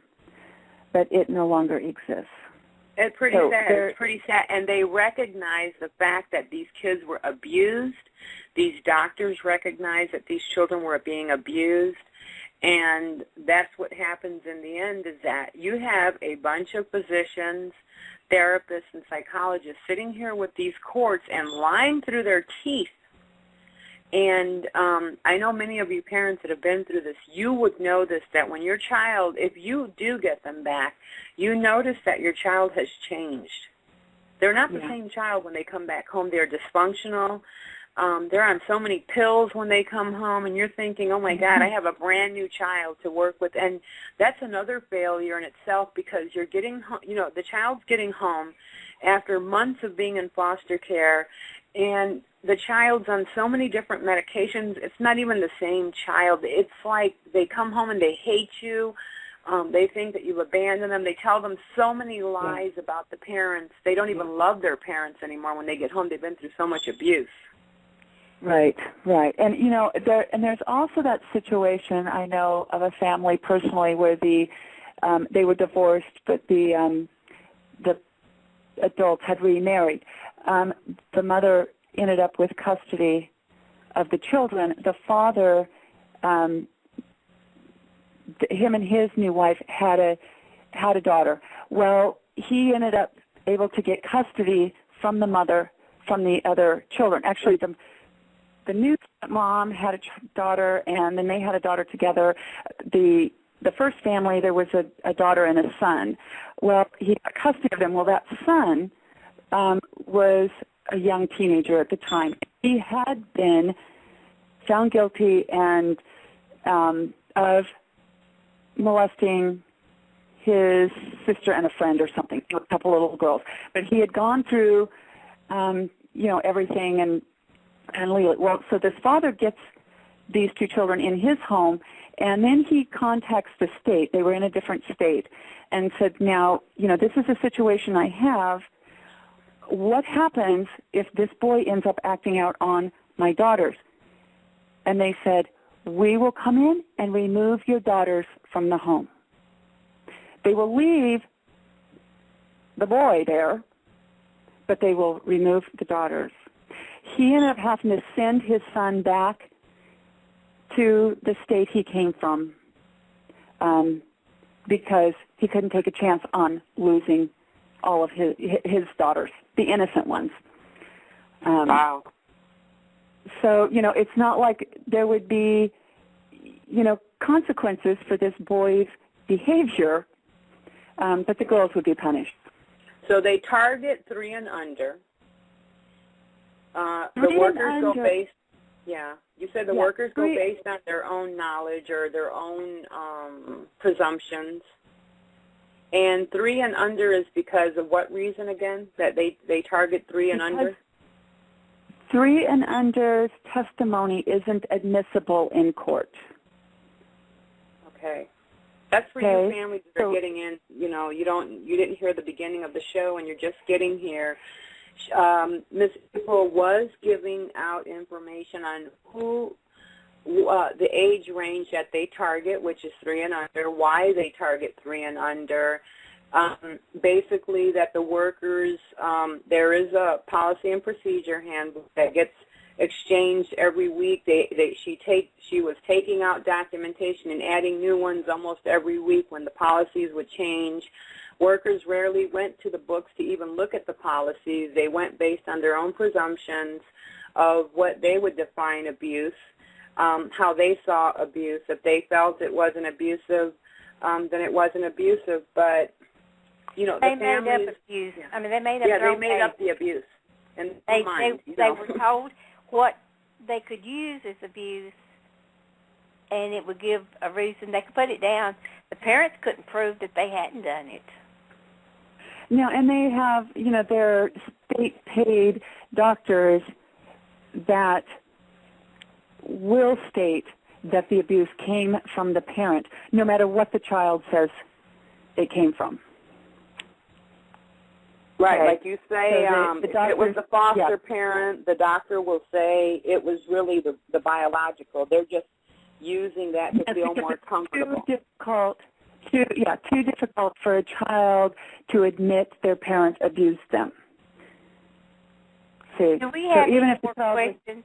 but it no longer exists. It's pretty sad. It's pretty sad. And they recognize the fact that these kids were abused. These doctors recognized that these children were being abused. And that's what happens in the end, is that you have a bunch of physicians, therapists, and psychologists sitting here with these courts and lying through their teeth. And I know many of you parents that have been through this, you would know this, that when your child, if you do get them back, you notice that your child has changed. They're not the same child when they come back home. They're dysfunctional. They're on so many pills when they come home, and you're thinking, oh, my God, I have a brand-new child to work with. And that's another failure in itself, because you're getting home, the child's getting home after months of being in foster care, and the child's on so many different medications. It's not even the same child. It's like they come home and they hate you. They think that you've abandoned them. They tell them so many lies about the parents. They don't even love their parents anymore when they get home. They've been through so much abuse. Right, right. And, there's also that situation, I know, of a family personally where they were divorced, but the adults had remarried. The mother ended up with custody of the children. The father, him and his new wife had a daughter. Well, he ended up able to get custody from the mother, from the other children. Actually, the new mom had a daughter, and then they had a daughter together. The first family, there was a daughter and a son. Well, he got custody of them. Well, that son was a young teenager at the time. He had been found guilty and of molesting his sister and a friend or something, a couple of little girls. But he had gone through, everything and legally. Well, so this father gets these two children in his home, and then he contacts the state. They were in a different state, and said, now, this is a situation I have. What happens if this boy ends up acting out on my daughters? And they said, we will come in and remove your daughters from the home. They will leave the boy there, but they will remove the daughters. He ended up having to send his son back to the state he came from because he couldn't take a chance on losing all of his daughters, the innocent ones. Wow. So, it's not like there would be, consequences for this boy's behavior, but the girls would be punished. So they target 3 and under. The workers go based, you said the workers go based on their own knowledge or their own presumptions. And 3 and under is because of what reason again, that they target 3 and under? 3 and under's testimony isn't admissible in court. Okay. That's for you families that are getting in, you didn't hear the beginning of the show and you're just getting here. Ms. April was giving out information on who, the age range that they target, which is 3 and under, why they target 3 and under. Basically, that the workers, there is a policy and procedure handbook that gets exchanged every week. She was taking out documentation and adding new ones almost every week when the policies would change. Workers rarely went to the books to even look at the policies. They went based on their own presumptions of what they would define abuse, how they saw abuse. If they felt it wasn't abusive, then it wasn't abusive. But, the they families, made up abuse. I mean, they made up they made up the abuse. And they were told what they could use as abuse, and it would give a reason. They could put it down. The parents couldn't prove that they hadn't done it. No, and they have, their state-paid doctors that will state that the abuse came from the parent, no matter what the child says it came from. Right, okay. Like you say, if it was the foster parent, the doctor will say it was really the biological. They're just using that to feel more comfortable. Too difficult for a child to admit their parents abused them. See, Do we have even any if more the child questions?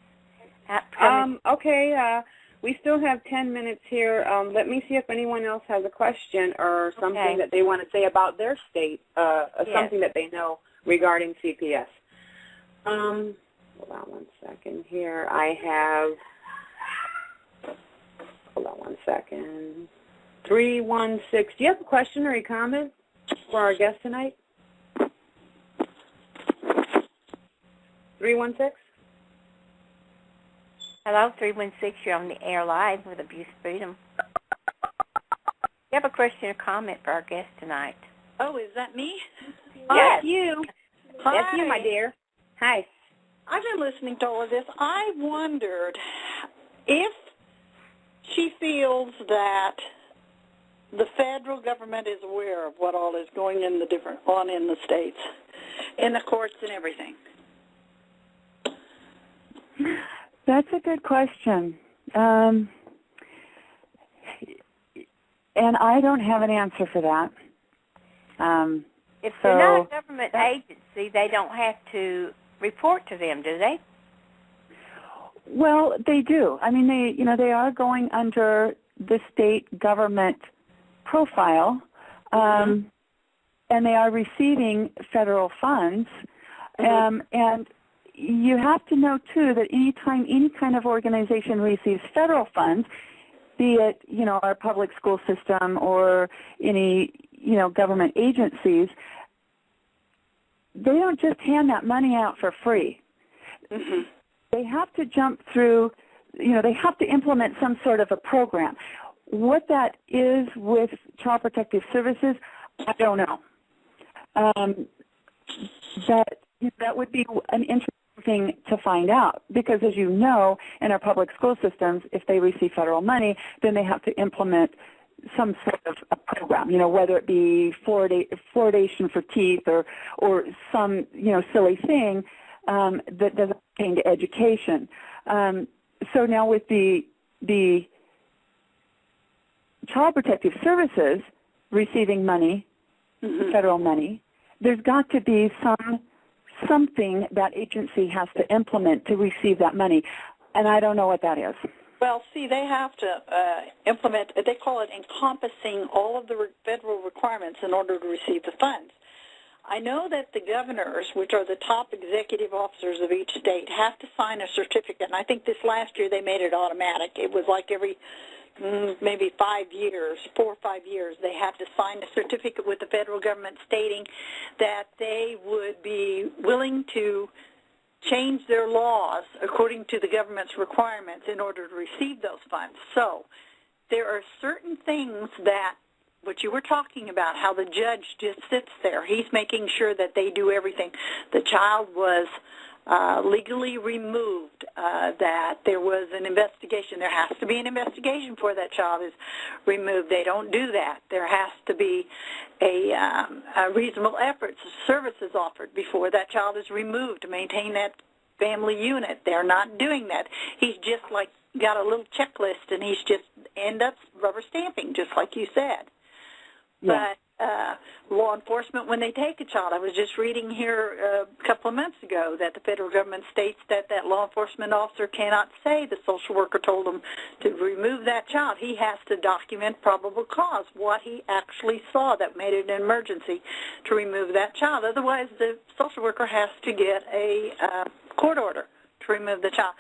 We still have 10 minutes here. Let me see if anyone else has a question or something that they want to say about their state, something that they know regarding CPS. Hold on one second here. Hold on one second. 316. Do you have a question or a comment for our guest tonight? 316? Hello, 316. You're on the air live with Abuse Freedom. You have a question or comment for our guest tonight? Oh, is that me? Yes. That's you. Hi. That's you, my dear. Hi. I've been listening to all of this. I wondered if she feels that the federal government is aware of what all is going in the states, in the courts and everything. That's a good question. And I don't have an answer for that. If they're not a government agency, they don't have to report to them, do they? Well, they do. I mean, they are going under the state government profile, and they are receiving federal funds. And you have to know, too, that anytime any kind of organization receives federal funds, be it, our public school system or any, government agencies, they don't just hand that money out for free. Mm-hmm. They have to jump through, they have to implement some sort of a program. What that is with Child Protective Services, I don't know. That would be an interesting thing to find out, because as you know, in our public school systems, if they receive federal money, then they have to implement some sort of a program, whether it be fluoridation for teeth or some, silly thing that doesn't pertain to education. So now with the Child Protective Services receiving money, federal money, there's got to be something that agency has to implement to receive that money, and I don't know what that is. Well, see, they have to implement, they call it encompassing all of the federal requirements in order to receive the funds. I know that the governors, which are the top executive officers of each state, have to sign a certificate, and I think this last year they made it automatic. It was like every maybe 4 or 5 years, they have to sign a certificate with the federal government stating that they would be willing to change their laws according to the government's requirements in order to receive those funds. So there are certain things that, what you were talking about, how the judge just sits there. He's making sure that they do everything. The child was legally removed, that there was an investigation. There has to be an investigation before that child is removed. They don't do that. There has to be a reasonable efforts, services offered before that child is removed to maintain that family unit. They're not doing that. He's just like got a little checklist, and he's just end up rubber stamping, just like you said. Yeah. But law enforcement, when they take a child, I was just reading here a couple of months ago that the federal government states that law enforcement officer cannot say the social worker told him to remove that child. He has to document probable cause, what he actually saw that made it an emergency to remove that child. Otherwise, the social worker has to get a court order to remove the child.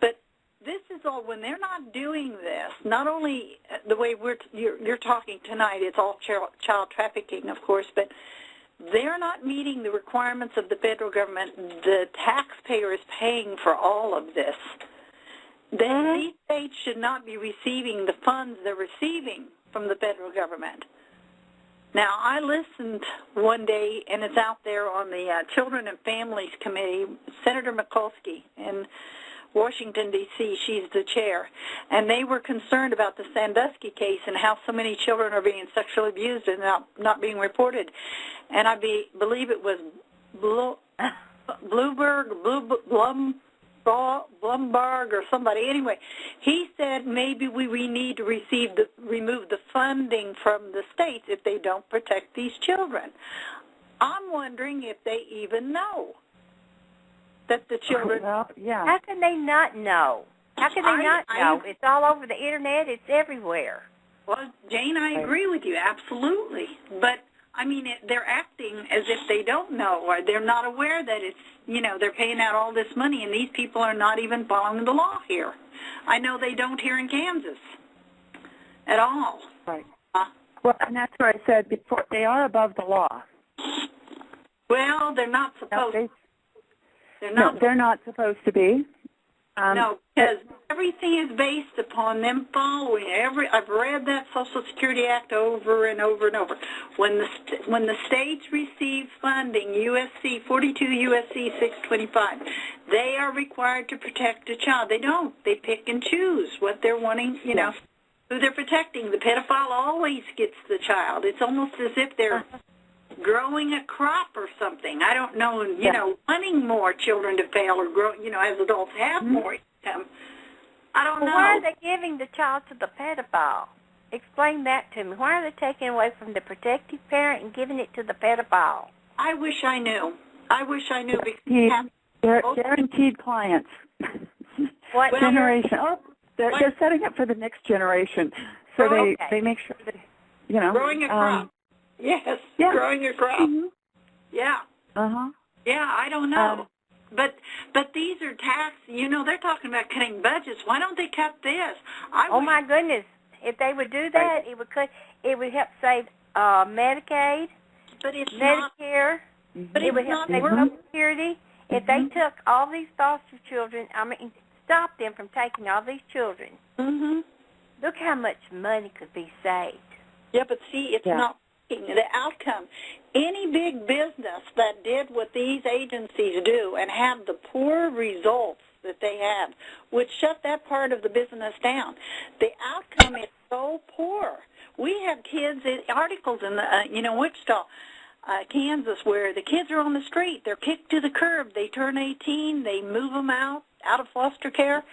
But this is all, when they're not doing this, not only the way you're talking tonight, it's all child trafficking, of course, but they're not meeting the requirements of the federal government. The taxpayer is paying for all of this. Then these states should not be receiving the funds they're receiving from the federal government. Now, I listened one day, and it's out there on the Children and Families Committee, Senator Mikulski in Washington, D.C., she's the chair, and they were concerned about the Sandusky case and how so many children are being sexually abused and not being reported. And I believe it was Blumberg or somebody. Anyway, he said maybe we need to remove the funding from the states if they don't protect these children. I'm wondering if they even know that the children... Well, yeah. How can they not know? How can they not know? It's all over the Internet. It's everywhere. Well, Jane, I agree with you, absolutely. But, I mean, they're acting as if they don't know, or they're not aware that it's, they're paying out all this money, and these people are not even following the law here. I know they don't here in Kansas at all. Right. Well, and that's where I said before, they are above the law. Well, they're not supposed to. They're not supposed to be. No, because everything is based upon them following. I've read that Social Security Act over and over and over. When the states receive funding, USC 42 USC 625, they are required to protect a child. They don't. They pick and choose what they're wanting. Who they're protecting. The pedophile always gets the child. It's almost as if they're growing a crop or something. I don't know, wanting more children to fail or grow, as adults have more income. I don't know. Why are they giving the child to the pedophile? Explain that to me. Why are they taking away from the protective parent and giving it to the pedophile? I wish I knew. Because they're guaranteed clients. What generation? They're setting up for the next generation. So they make sure that, growing a crop. Yes, growing a crop. Mm-hmm. Yeah. Uh-huh. Yeah, I don't know. But these are tax, they're talking about cutting budgets. Why don't they cut this? My goodness. If they would do that, it would help save Medicaid, but it's Medicare. But it would help save Social Security. If they took all these foster children, stop them from taking all these children. Mm-hmm. Look how much money could be saved. Yeah, but see, it's not the outcome. Any big business that did what these agencies do and have the poor results that they have would shut that part of the business down. The outcome is so poor. We have kids, articles in the, Wichita, Kansas, where the kids are on the street. They're kicked to the curb. They turn 18. They move them out of foster care.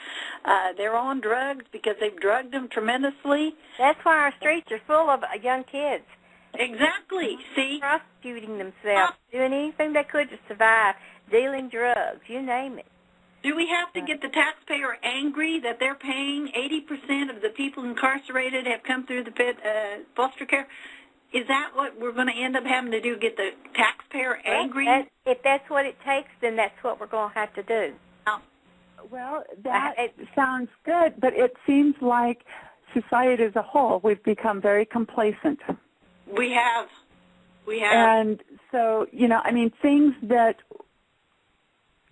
They're on drugs because they've drugged them tremendously. That's why our streets are full of young kids. Exactly. See? Prostituting themselves, doing anything they could to survive, dealing drugs, you name it. Do we have to get the taxpayer angry that they're paying 80% of the people incarcerated have come through the foster care? Is that what we're going to end up having to do, get the taxpayer angry? If that's what it takes, then that's what we're going to have to do. Well, that sounds good, but it seems like society as a whole, we've become very complacent. We have. And so, things that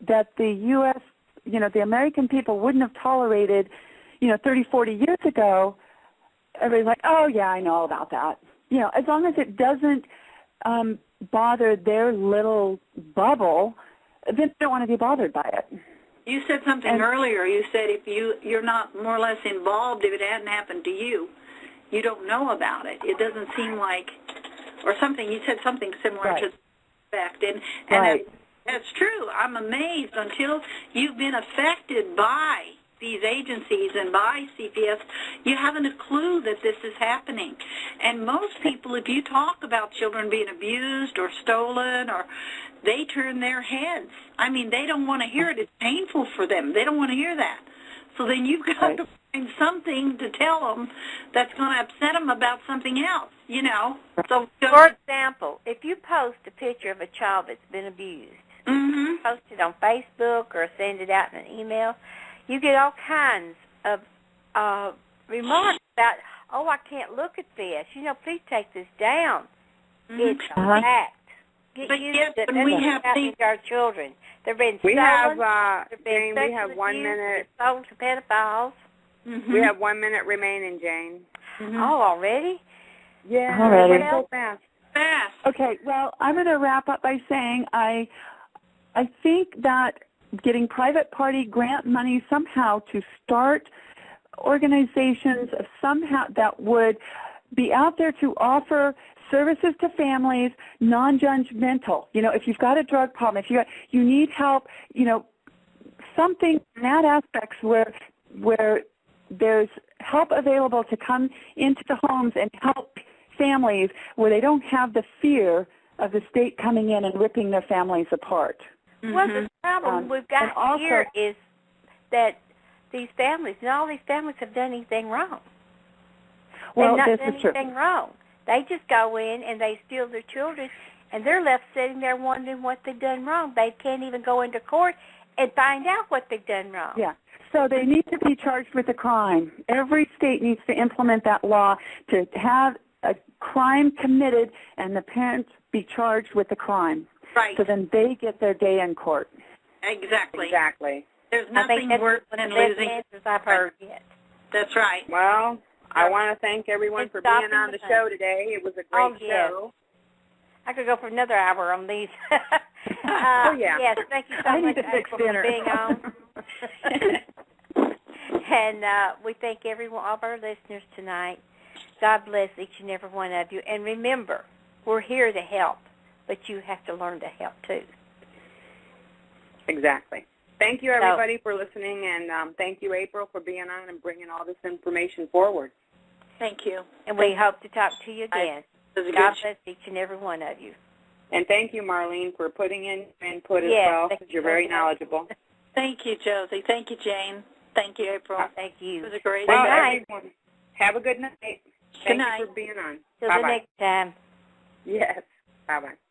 the U.S., the American people wouldn't have tolerated, 30, 40 years ago, everybody's like, oh, yeah, I know all about that. As long as it doesn't bother their little bubble, they don't want to be bothered by it. You said something earlier. You said if you're not more or less involved, if it hadn't happened to you, you don't know about it. It doesn't seem like, or something. You said something similar to that, and that's true. I'm amazed until you've been affected by these agencies and by CPS, you haven't a clue that this is happening. And most people, if you talk about children being abused or stolen, or they turn their heads. I mean, they don't want to hear it. It's painful for them. They don't want to hear that. So then you've got to find something to tell them that's going to upset them about something else, So, for example, if you post a picture of a child that's been abused, post it on Facebook or send it out in an email, you get all kinds of remarks about, oh, I can't look at this. Please take this down. It's a fact. But yes, when we have these, our children, they've been stolen. We have 1 minute. Sold to pedophiles. We have 1 minute remaining, Jane. Oh, already? Yeah, already. So fast. Okay, well, I'm going to wrap up by saying I think that getting private party grant money somehow to start organizations of somehow that would be out there to offer services to families, non-judgmental. If you've got a drug problem, if you need help, something in that aspects where there's help available to come into the homes and help families where they don't have the fear of the state coming in and ripping their families apart. Well, the problem we've got here is that these families, and all these families have done anything wrong. Well, They've not this done is true. anything wrong. They just go in and they steal their children, and they're left sitting there wondering what they've done wrong. They can't even go into court and find out what they've done wrong. Yeah. So they need to be charged with a crime. Every state needs to implement that law to have a crime committed and the parents be charged with the crime. Right. So then they get their day in court. Exactly. Exactly. There's I think nothing that's worse one than of the best losing. answers I've heard yet. That's right. Well, I want to thank everyone It's for being stopping on the the show today. It was a great yes. show. I could go for another hour on these. Oh, yeah. Yes, thank you so I much need to fix for dinner. being on. And we thank all of our listeners tonight. God bless each and every one of you. And remember, we're here to help, but you have to learn to help too. Exactly. Thank you, everybody, for listening, and thank you, April, for being on and bringing all this information forward. Thank you. And we hope to talk to you again. God bless each and every one of you. And thank you, Marlene, for putting in input as Yes, well, thank because you you're so very much. knowledgeable. Thank you, Josie. Thank you, Jane. Thank you, April. Thank you. It was a great Well, Good night. everyone, have a good night. Good night. Thank you for being on. Till Bye-bye. the next time. Yes. Bye-bye.